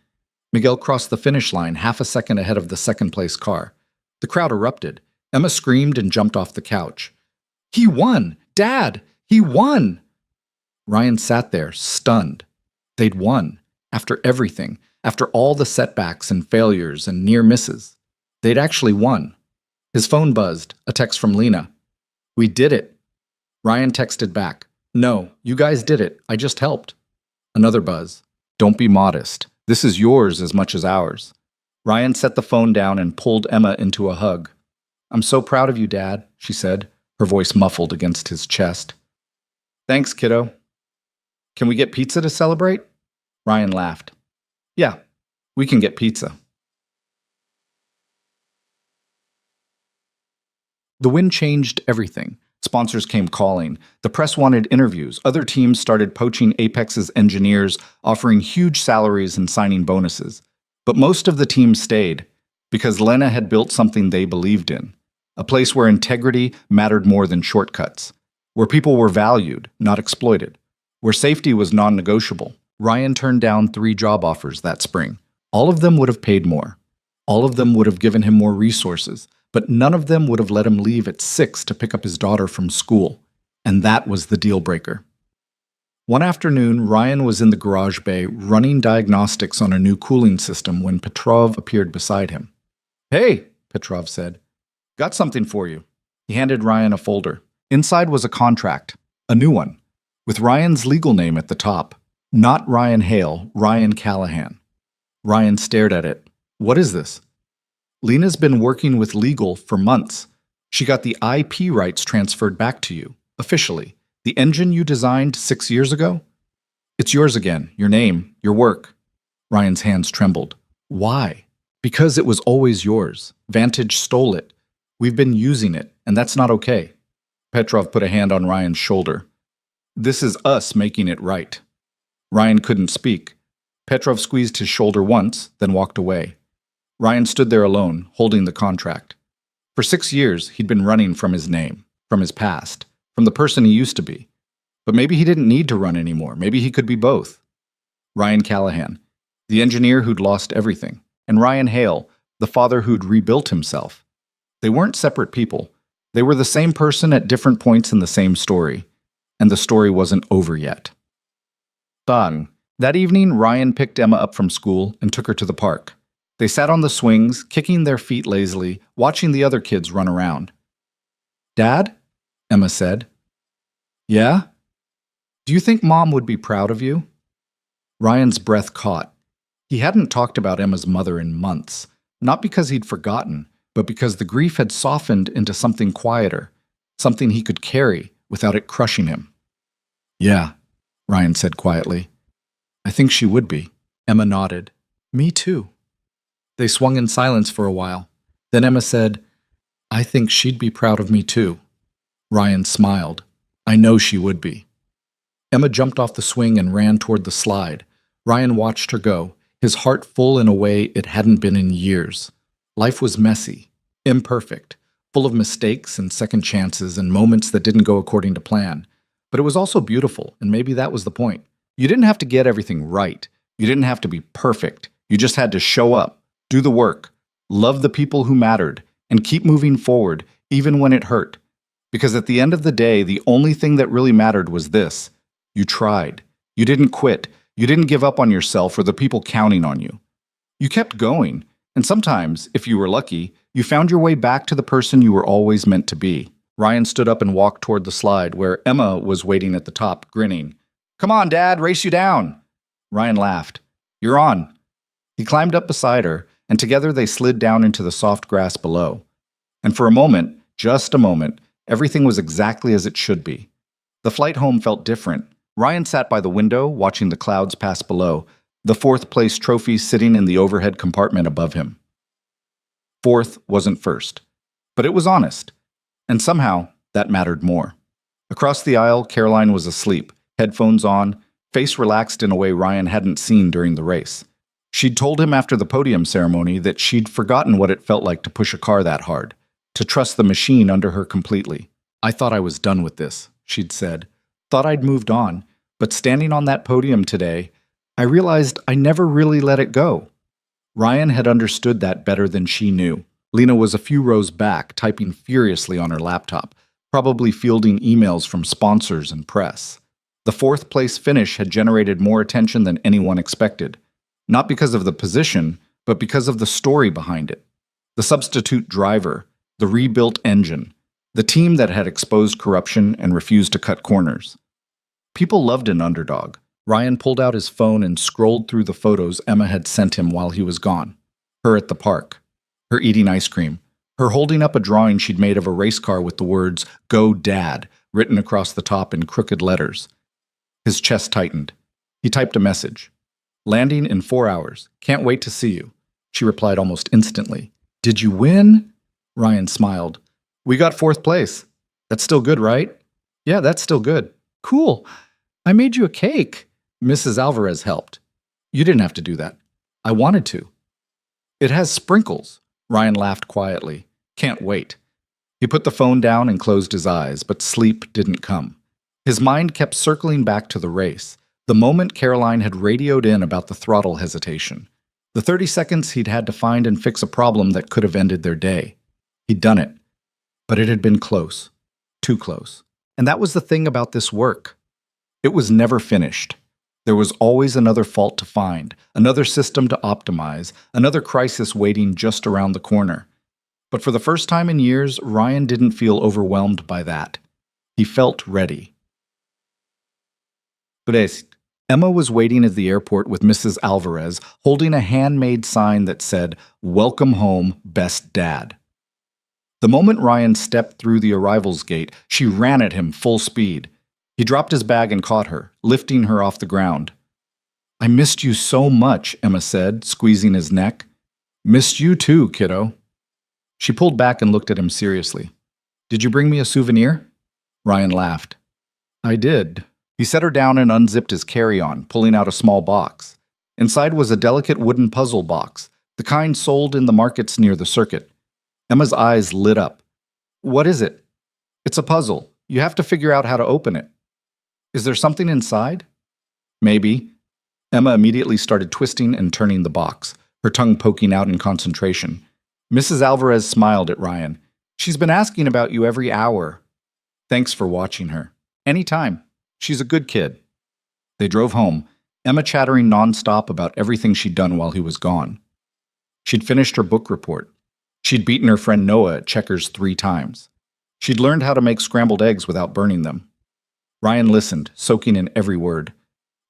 Miguel crossed the finish line half a second ahead of the second-place car. The crowd erupted. Emma screamed and jumped off the couch. He won! Dad! He won! Ryan sat there, stunned. They'd won. After everything. After all the setbacks and failures and near misses. They'd actually won. His phone buzzed. A text from Lena. We did it. Ryan texted back. No, you guys did it. I just helped. Another buzz. Don't be modest. This is yours as much as ours. Ryan set the phone down and pulled Emma into a hug. I'm so proud of you, Dad, she said, her voice muffled against his chest. Thanks, kiddo. Can we get pizza to celebrate? Ryan laughed. Yeah, we can get pizza. The win changed everything. Sponsors came calling. The press wanted interviews. Other teams started poaching Apex's engineers, offering huge salaries and signing bonuses. But most of the teams stayed, because Lena had built something they believed in. A place where integrity mattered more than shortcuts. Where people were valued, not exploited. Where safety was non-negotiable. Ryan turned down 3 job offers that spring. All of them would have paid more. All of them would have given him more resources. But none of them would have let him leave at 6 to pick up his daughter from school. And that was the deal breaker. One afternoon, Ryan was in the garage bay running diagnostics on a new cooling system when Petrov appeared beside him. Hey, Petrov said. Got something for you. He handed Ryan a folder. Inside was a contract, a new one, with Ryan's legal name at the top. Not Ryan Hale, Ryan Callahan. Ryan stared at it. What is this? Lena's been working with legal for months. She got the IP rights transferred back to you, officially. The engine you designed 6 years ago? It's yours again, your name, your work. Ryan's hands trembled. Why? Because it was always yours. Vantage stole it. We've been using it, and that's not okay. Petrov put a hand on Ryan's shoulder. This is us making it right. Ryan couldn't speak. Petrov squeezed his shoulder once, then walked away. Ryan stood there alone, holding the contract. For 6 years, he'd been running from his name, from his past, from the person he used to be. But maybe he didn't need to run anymore. Maybe he could be both. Ryan Callahan, the engineer who'd lost everything, and Ryan Hale, the father who'd rebuilt himself. They weren't separate people. They were the same person at different points in the same story. And the story wasn't over yet. Bang. That evening, Ryan picked Emma up from school and took her to the park. They sat on the swings, kicking their feet lazily, watching the other kids run around. Dad? Emma said. Yeah? Do you think Mom would be proud of you? Ryan's breath caught. He hadn't talked about Emma's mother in months, not because he'd forgotten, but because the grief had softened into something quieter, something he could carry without it crushing him. Yeah, Ryan said quietly. I think she would be. Emma nodded. Me too. They swung in silence for a while. Then Emma said, I think she'd be proud of me too. Ryan smiled. I know she would be. Emma jumped off the swing and ran toward the slide. Ryan watched her go, his heart full in a way it hadn't been in years. Life was messy, imperfect, full of mistakes and second chances and moments that didn't go according to plan. But it was also beautiful, and maybe that was the point. You didn't have to get everything right. You didn't have to be perfect. You just had to show up. Do the work, love the people who mattered, and keep moving forward, even when it hurt. Because at the end of the day, the only thing that really mattered was this. You tried. You didn't quit. You didn't give up on yourself or the people counting on you. You kept going, and sometimes, if you were lucky, you found your way back to the person you were always meant to be. Ryan stood up and walked toward the slide, where Emma was waiting at the top, grinning. Come on, Dad, race you down. Ryan laughed. You're on. He climbed up beside her, and together they slid down into the soft grass below. And for a moment, just a moment, everything was exactly as it should be. The flight home felt different. Ryan sat by the window, watching the clouds pass below, the fourth-place trophy sitting in the overhead compartment above him. Fourth wasn't first, but it was honest, and somehow that mattered more. Across the aisle, Caroline was asleep, headphones on, face relaxed in a way Ryan hadn't seen during the race. She'd told him after the podium ceremony that she'd forgotten what it felt like to push a car that hard, to trust the machine under her completely. "I thought I was done with this," she'd said. "Thought I'd moved on, but standing on that podium today, I realized I never really let it go." Ryan had understood that better than she knew. Lena was a few rows back, typing furiously on her laptop, probably fielding emails from sponsors and press. The fourth-place finish had generated more attention than anyone expected. Not because of the position, but because of the story behind it. The substitute driver, the rebuilt engine, the team that had exposed corruption and refused to cut corners. People loved an underdog. Ryan pulled out his phone and scrolled through the photos Emma had sent him while he was gone. Her at the park, her eating ice cream, her holding up a drawing she'd made of a race car with the words, "Go Dad," written across the top in crooked letters. His chest tightened. He typed a message. "Landing in 4 hours. Can't wait to see you." She replied almost instantly. "Did you win?" Ryan smiled. "We got fourth place. That's still good, right?" "Yeah, that's still good." "Cool. I made you a cake." Mrs. Alvarez helped. "You didn't have to do that." "I wanted to." "It has sprinkles." Ryan laughed quietly. "Can't wait." He put the phone down and closed his eyes, but sleep didn't come. His mind kept circling back to the race, the moment Caroline had radioed in about the throttle hesitation. The 30 seconds he'd had to find and fix a problem that could have ended their day. He'd done it. But it had been close. Too close. And that was the thing about this work. It was never finished. There was always another fault to find, another system to optimize, another crisis waiting just around the corner. But for the first time in years, Ryan didn't feel overwhelmed by that. He felt ready. Emma was waiting at the airport with Mrs. Alvarez, holding a handmade sign that said, "Welcome home, best dad." The moment Ryan stepped through the arrivals gate, she ran at him full speed. He dropped his bag and caught her, lifting her off the ground. "I missed you so much," Emma said, squeezing his neck. "Missed you too, kiddo." She pulled back and looked at him seriously. "Did you bring me a souvenir?" Ryan laughed. "I did." He set her down and unzipped his carry-on, pulling out a small box. Inside was a delicate wooden puzzle box, the kind sold in the markets near the circuit. Emma's eyes lit up. "What is it?" "It's a puzzle. You have to figure out how to open it." "Is there something inside?" "Maybe." Emma immediately started twisting and turning the box, her tongue poking out in concentration. Mrs. Alvarez smiled at Ryan. "She's been asking about you every hour." "Thanks for watching her." "Anytime. She's a good kid." They drove home, Emma chattering nonstop about everything she'd done while he was gone. She'd finished her book report. She'd beaten her friend Noah at checkers 3 times. She'd learned how to make scrambled eggs without burning them. Ryan listened, soaking in every word.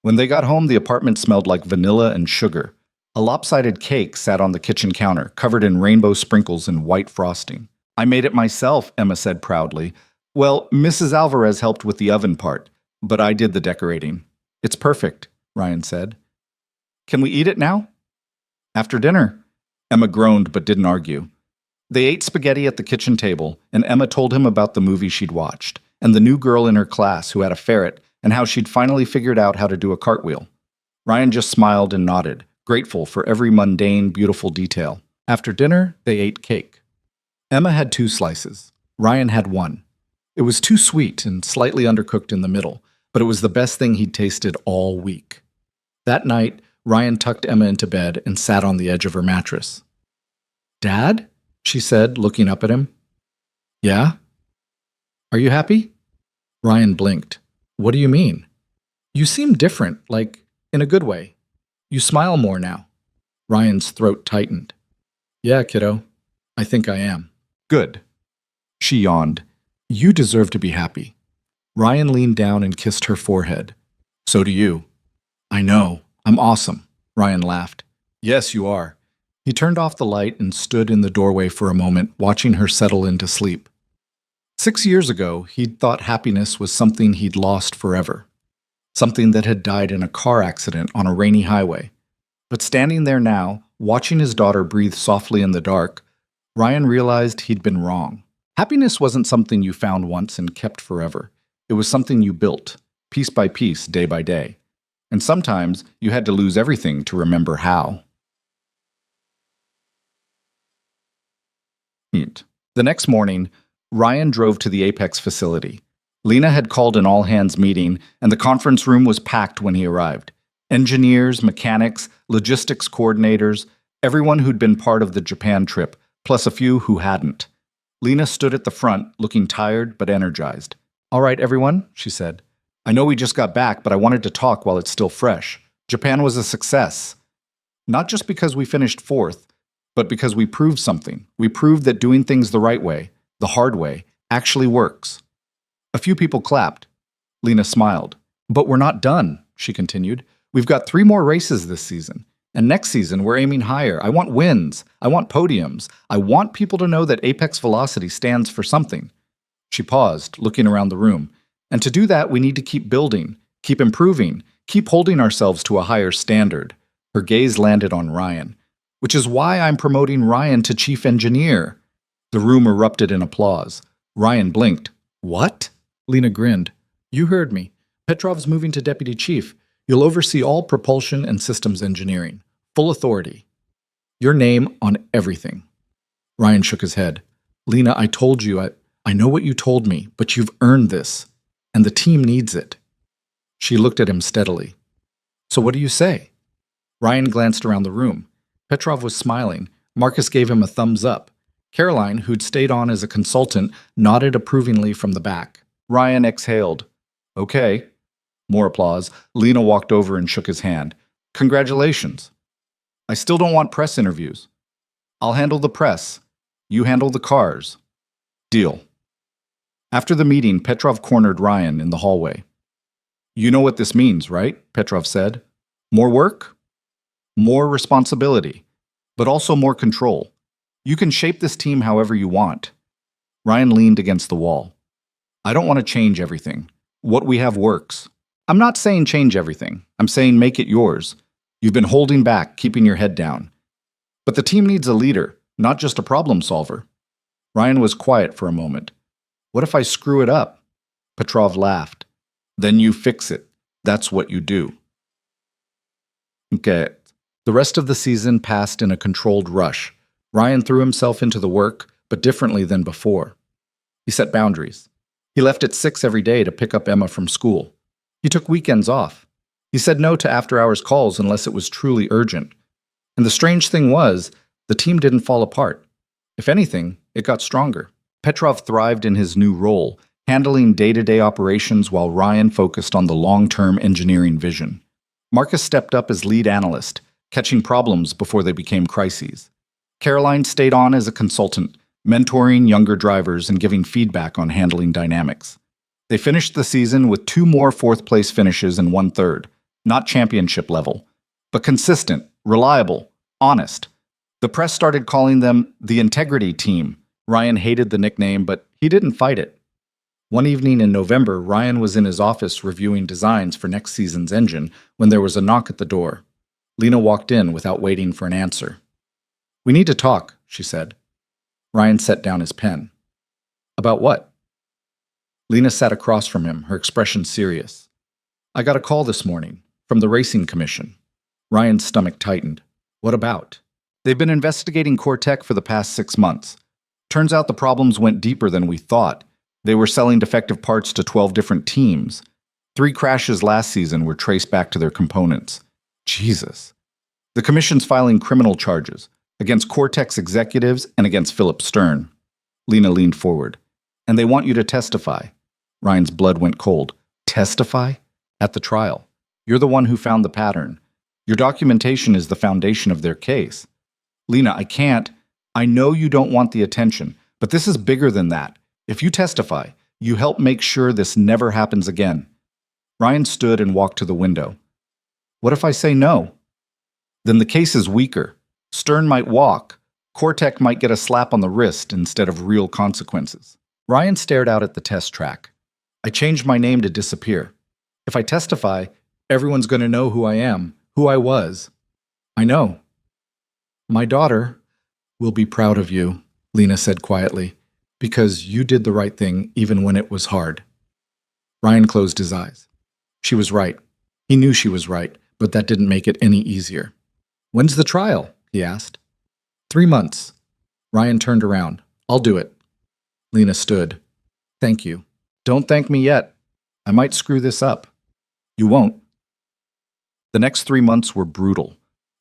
When they got home, the apartment smelled like vanilla and sugar. A lopsided cake sat on the kitchen counter, covered in rainbow sprinkles and white frosting. "I made it myself," Emma said proudly. "Well, Mrs. Alvarez helped with the oven part, but I did the decorating." "It's perfect," Ryan said. "Can we eat it now?" "After dinner." Emma groaned but didn't argue. They ate spaghetti at the kitchen table, and Emma told him about the movie she'd watched, and the new girl in her class who had a ferret, and how she'd finally figured out how to do a cartwheel. Ryan just smiled and nodded, grateful for every mundane, beautiful detail. After dinner, they ate cake. Emma had 2 slices. Ryan had 1. It was too sweet and slightly undercooked in the middle, but it was the best thing he'd tasted all week. That night, Ryan tucked Emma into bed and sat on the edge of her mattress. "Dad?" she said, looking up at him. "Yeah?" "Are you happy?" Ryan blinked. "What do you mean?" "You seem different, like, in a good way. You smile more now." Ryan's throat tightened. "Yeah, kiddo. I think I am." "Good." She yawned. "You deserve to be happy." Ryan leaned down and kissed her forehead. "So do you." "I know. I'm awesome." Ryan laughed. "Yes, you are." He turned off the light and stood in the doorway for a moment, watching her settle into sleep. 6 years ago, he'd thought happiness was something he'd lost forever. something that had died in a car accident on a rainy highway. But standing there now, watching his daughter breathe softly in the dark, Ryan realized he'd been wrong. Happiness wasn't something you found once and kept forever. It was something you built, piece by piece, day by day. And sometimes you had to lose everything to remember how. The next morning, Ryan drove to the Apex facility. Lena had called an all-hands meeting, and the conference room was packed when he arrived. Engineers, mechanics, logistics coordinators, everyone who'd been part of the Japan trip, plus a few who hadn't. Lena stood at the front, looking tired but energized. "All right, everyone," she said. "I know we just got back, but I wanted to talk while it's still fresh. Japan was a success. Not just because we finished fourth, but because we proved something. We proved that doing things the right way, the hard way, actually works." A few people clapped. Lena smiled. "But we're not done," she continued. "We've got 3 more races this season. And next season, we're aiming higher. I want wins. I want podiums. I want people to know that Apex Velocity stands for something." She paused, looking around the room. "And to do that, we need to keep building, keep improving, keep holding ourselves to a higher standard." Her gaze landed on Ryan. "Which is why I'm promoting Ryan to chief engineer." The room erupted in applause. Ryan blinked. "What?" Lena grinned. "You heard me. Petrov's moving to deputy chief. You'll oversee all propulsion and systems engineering. Full authority. Your name on everything." Ryan shook his head. "Lena, I told you, I know what you told me, but you've earned this, and the team needs it." She looked at him steadily. "So what do you say?" Ryan glanced around the room. Petrov was smiling. Marcus gave him a thumbs up. Caroline, who'd stayed on as a consultant, nodded approvingly from the back. Ryan exhaled. "Okay." More applause. Lena walked over and shook his hand. "Congratulations. I still don't want press interviews. I'll handle the press. You handle the cars. Deal." After the meeting, Petrov cornered Ryan in the hallway. "You know what this means, right?" Petrov said. "More work? More responsibility, but also more control. You can shape this team however you want." Ryan leaned against the wall. "I don't want to change everything. What we have works. I'm not saying change everything. I'm saying make it yours. You've been holding back, keeping your head down. But the team needs a leader, not just a problem solver." Ryan was quiet for a moment. "What if I screw it up?" Petrov laughed. "Then you fix it. That's what you do." Okay. The rest of the season passed in a controlled rush. Ryan threw himself into the work, but differently than before. He set boundaries. He left at 6 every day to pick up Emma from school. He took weekends off. He said no to after-hours calls unless it was truly urgent. And the strange thing was, the team didn't fall apart. If anything, it got stronger. Petrov thrived in his new role, handling day-to-day operations while Ryan focused on the long-term engineering vision. Marcus stepped up as lead analyst, catching problems before they became crises. Caroline stayed on as a consultant, mentoring younger drivers and giving feedback on handling dynamics. They finished the season with 2 more fourth-place finishes and 1/3, not championship level, but consistent, reliable, honest. The press started calling them the Integrity Team. Ryan hated the nickname, but he didn't fight it. One evening in November, Ryan was in his office reviewing designs for next season's engine when there was a knock at the door. Lena walked in without waiting for an answer. "We need to talk," she said. Ryan set down his pen. "About what?" Lena sat across from him, her expression serious. "I got a call this morning, from the Racing Commission." Ryan's stomach tightened. "What about?" "They've been investigating Cortec for the past 6 months. Turns out the problems went deeper than we thought. They were selling defective parts to 12 different teams. 3 crashes last season were traced back to their components." Jesus. "The commission's filing criminal charges against Cortec's executives and against Philip Stern." Lena leaned forward. "And they want you to testify." Ryan's blood went cold. "Testify? At the trial. You're the one who found the pattern. Your documentation is the foundation of their case." "Lena, I can't. I know you don't want the attention, but this is bigger than that. If you testify, you help make sure this never happens again." Ryan stood and walked to the window. "What if I say no?" "Then the case is weaker. Stern might walk. Cortec might get a slap on the wrist instead of real consequences." Ryan stared out at the test track. "I changed my name to disappear. If I testify, everyone's going to know who I am, who I was. I know. My daughter will be proud of you, Lena said quietly, because you did the right thing even when it was hard. Ryan closed his eyes. She was right. He knew she was right, but that didn't make it any easier. When's the trial? He asked. 3 months. Ryan turned around. I'll do it. Lena stood. Thank you. Don't thank me yet. I might screw this up. You won't. The next 3 months were brutal.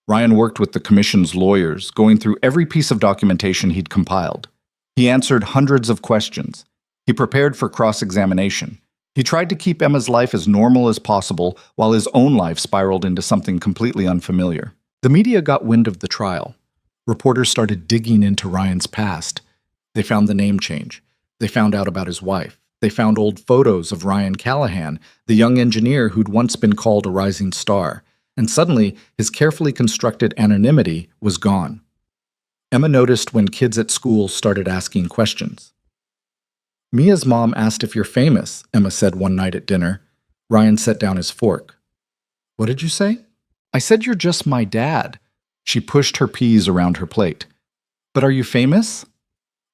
Ryan worked with the commission's lawyers, going through every piece of documentation he'd compiled. He answered hundreds of questions. He prepared for cross-examination. He tried to keep Emma's life as normal as possible while his own life spiraled into something completely unfamiliar. The media got wind of the trial. Reporters started digging into Ryan's past. They found the name change. They found out about his wife. They found old photos of Ryan Callahan, the young engineer who'd once been called a rising star. And suddenly, his carefully constructed anonymity was gone. Emma noticed when kids at school started asking questions. Mia's mom asked if you're famous, Emma said one night at dinner. Ryan set down his fork. What did you say? I said you're just my dad. She pushed her peas around her plate. But are you famous?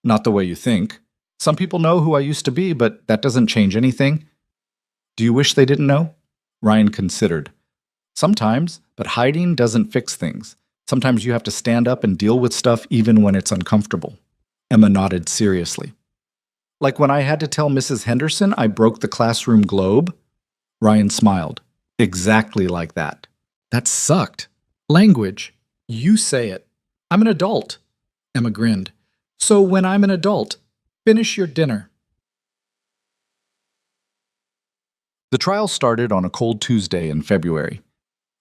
Not the way you think. Some people know who I used to be, but that doesn't change anything. Do you wish they didn't know? Ryan considered. Sometimes, but hiding doesn't fix things. Sometimes you have to stand up and deal with stuff even when it's uncomfortable. Emma nodded seriously. Like when I had to tell Mrs. Henderson I broke the classroom globe? Ryan smiled. Exactly like that. That sucked. Language. You say it. I'm an adult. Emma grinned. So when I'm an adult, finish your dinner. The trial started on a cold Tuesday in February.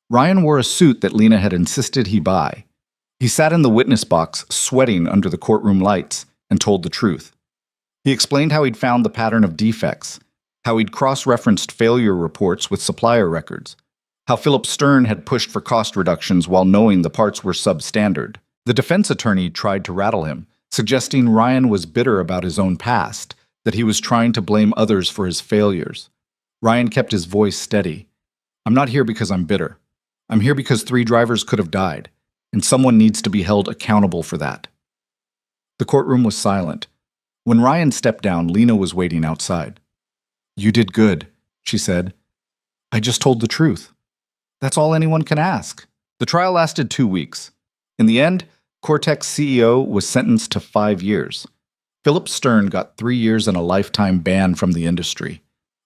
Ryan wore a suit that Lena had insisted he buy. He sat in the witness box, sweating under the courtroom lights, and told the truth. He explained how he'd found the pattern of defects, how he'd cross-referenced failure reports with supplier records, how Philip Stern had pushed for cost reductions while knowing the parts were substandard. The defense attorney tried to rattle him, suggesting Ryan was bitter about his own past, that he was trying to blame others for his failures. Ryan kept his voice steady. I'm not here because I'm bitter. I'm here because 3 drivers could have died, and someone needs to be held accountable for that. The courtroom was silent. When Ryan stepped down, Lena was waiting outside. You did good, she said. I just told the truth. That's all anyone can ask. The trial lasted 2 weeks. In the end, Cortex CEO was sentenced to 5 years. Philip Stern got 3 years and a lifetime ban from the industry.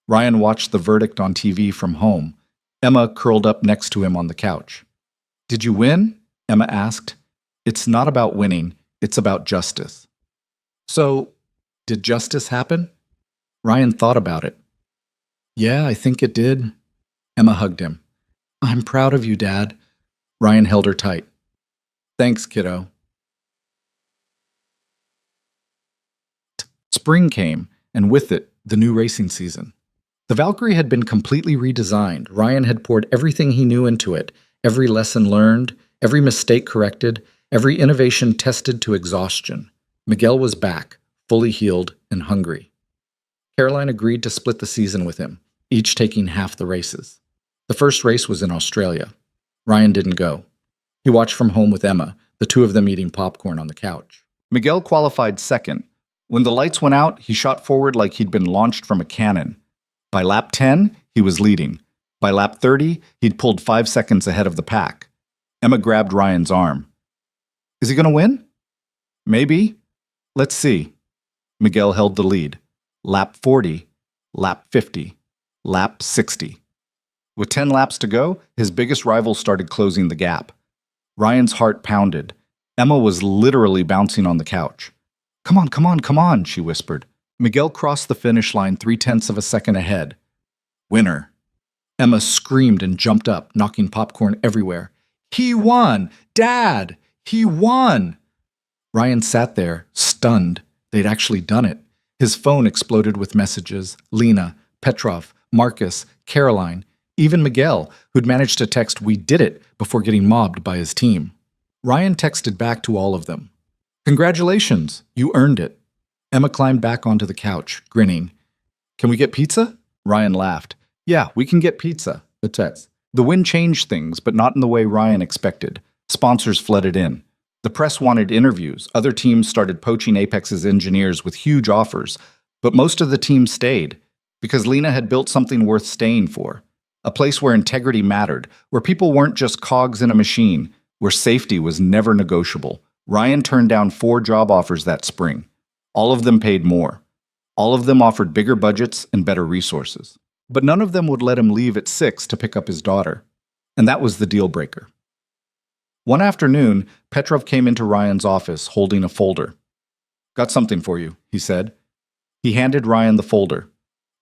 Ryan watched the verdict on TV from home. Emma curled up next to him on the couch. Did you win? Emma asked. It's not about winning, it's about justice. So, did justice happen? Ryan thought about it. Yeah, I think it did. Emma hugged him. I'm proud of you, Dad. Ryan held her tight. Thanks, kiddo. Spring came, and with it, the new racing season. The Valkyrie had been completely redesigned. Ryan had poured everything he knew into it, every lesson learned, every mistake corrected, every innovation tested to exhaustion. Miguel was back, fully healed and hungry. Caroline agreed to split the season with him, each taking half the races. The first race was in Australia. Ryan didn't go. He watched from home with Emma, the two of them eating popcorn on the couch. Miguel qualified second. When the lights went out, he shot forward like he'd been launched from a cannon. By lap 10, he was leading. By lap 30, he'd pulled 5 seconds ahead of the pack. Emma grabbed Ryan's arm. Is he going to win? Maybe. Let's see. Miguel held the lead. Lap 40, lap 50, lap 60. With 10 laps to go, his biggest rival started closing the gap. Ryan's heart pounded. Emma was literally bouncing on the couch. Come on, come on, come on, she whispered. Miguel crossed the finish line 0.3 of a second ahead. Winner. Emma screamed and jumped up, knocking popcorn everywhere. He won! Dad! He won! Ryan sat there, stunned. They'd actually done it. His phone exploded with messages. Lena, Petrov, Marcus, Caroline, even Miguel, who'd managed to text, "We did it," before getting mobbed by his team. Ryan texted back to all of them. Congratulations, you earned it. Emma climbed back onto the couch, grinning. Can we get pizza? Ryan laughed. Yeah, we can get pizza. The text. The win changed things, but not in the way Ryan expected. Sponsors flooded in. The press wanted interviews. Other teams started poaching Apex's engineers with huge offers. But most of the team stayed because Lena had built something worth staying for. A place where integrity mattered, where people weren't just cogs in a machine, where safety was never negotiable. Ryan turned down 4 job offers that spring. All of them paid more. All of them offered bigger budgets and better resources. But none of them would let him leave at 6 to pick up his daughter. And that was the deal breaker. One afternoon, Petrov came into Ryan's office holding a folder. "Got something for you," he said. He handed Ryan the folder.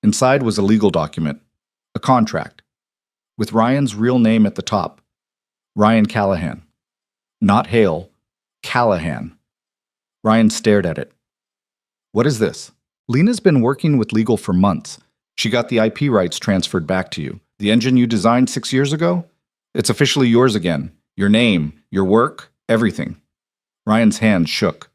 Inside was a legal document, a contract, with Ryan's real name at the top. Ryan Callahan. Not Hale, Callahan. Ryan stared at it. "What is this?" "Lena's been working with legal for months. She got the IP rights transferred back to you. The engine you designed 6 years ago? It's officially yours again. Your name, your work, everything." Ryan's hands shook.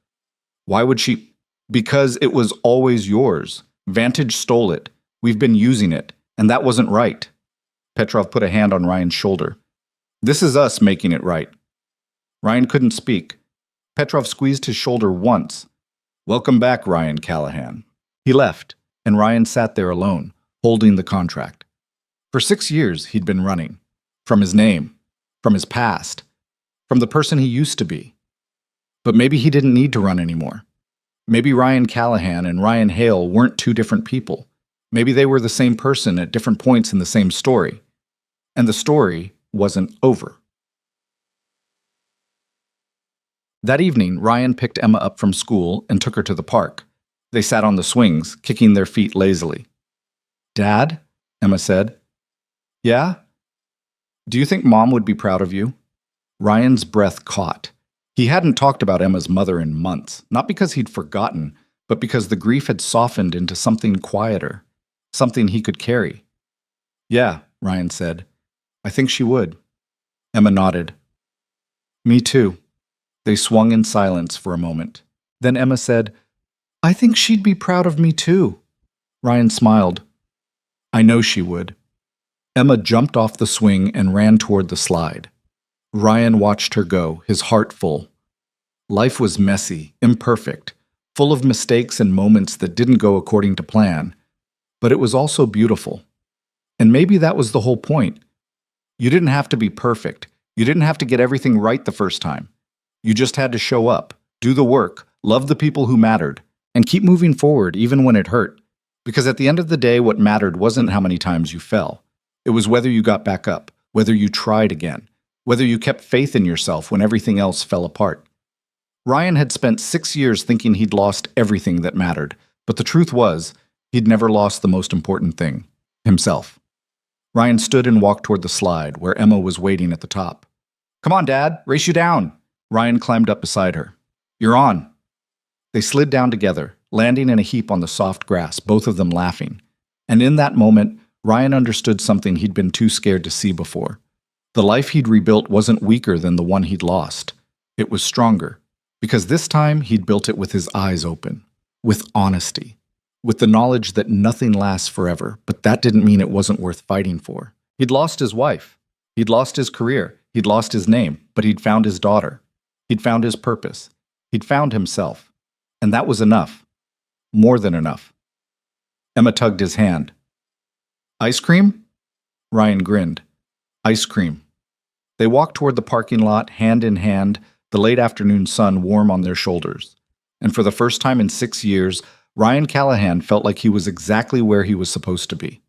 "Why would she?" "Because it was always yours. Vantage stole it. We've been using it, and that wasn't right." Petrov put a hand on Ryan's shoulder. "This is us making it right." Ryan couldn't speak. Petrov squeezed his shoulder once. "Welcome back, Ryan Callahan." He left, and Ryan sat there alone, holding the contract. For 6 years, he'd been running. From his name, from his past, from the person he used to be. But maybe he didn't need to run anymore. Maybe Ryan Callahan and Ryan Hale weren't 2 different people. Maybe they were the same person at different points in the same story. And the story wasn't over. That evening, Ryan picked Emma up from school and took her to the park. They sat on the swings, kicking their feet lazily. "Dad?" Emma said. "Yeah? Do you think Mom would be proud of you?" Ryan's breath caught. He hadn't talked about Emma's mother in months, not because he'd forgotten, but because the grief had softened into something quieter, something he could carry. "Yeah," Ryan said. "I think she would." Emma nodded. "Me too." They swung in silence for a moment. Then Emma said, "I think she'd be proud of me too." Ryan smiled. "I know she would." Emma jumped off the swing and ran toward the slide. Ryan watched her go, his heart full. Life was messy, imperfect, full of mistakes and moments that didn't go according to plan. But it was also beautiful. And maybe that was the whole point. You didn't have to be perfect. You didn't have to get everything right the first time. You just had to show up, do the work, love the people who mattered, and keep moving forward even when it hurt. Because at the end of the day, what mattered wasn't how many times you fell. It was whether you got back up, whether you tried again, whether you kept faith in yourself when everything else fell apart. Ryan had spent 6 years thinking he'd lost everything that mattered, but the truth was, he'd never lost the most important thing, himself. Ryan stood and walked toward the slide, where Emma was waiting at the top. "Come on, Dad, race you down." Ryan climbed up beside her. "You're on." They slid down together, landing in a heap on the soft grass, both of them laughing. And in that moment, Ryan understood something he'd been too scared to see before. The life he'd rebuilt wasn't weaker than the one he'd lost. It was stronger, because this time he'd built it with his eyes open, with honesty, with the knowledge that nothing lasts forever, but that didn't mean it wasn't worth fighting for. He'd lost his wife. He'd lost his career. He'd lost his name, but he'd found his daughter. He'd found his purpose. He'd found himself. And that was enough. More than enough. Emma tugged his hand. "Ice cream?" Ryan grinned. "Ice cream." They walked toward the parking lot, hand in hand, the late afternoon sun warm on their shoulders. And for the first time in 6 years, Ryan Callahan felt like he was exactly where he was supposed to be.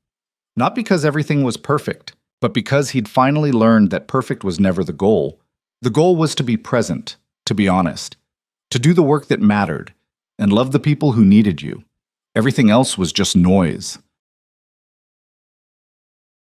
Not because everything was perfect, but because he'd finally learned that perfect was never the goal. The goal was to be present, to be honest, to do the work that mattered, and love the people who needed you. Everything else was just noise.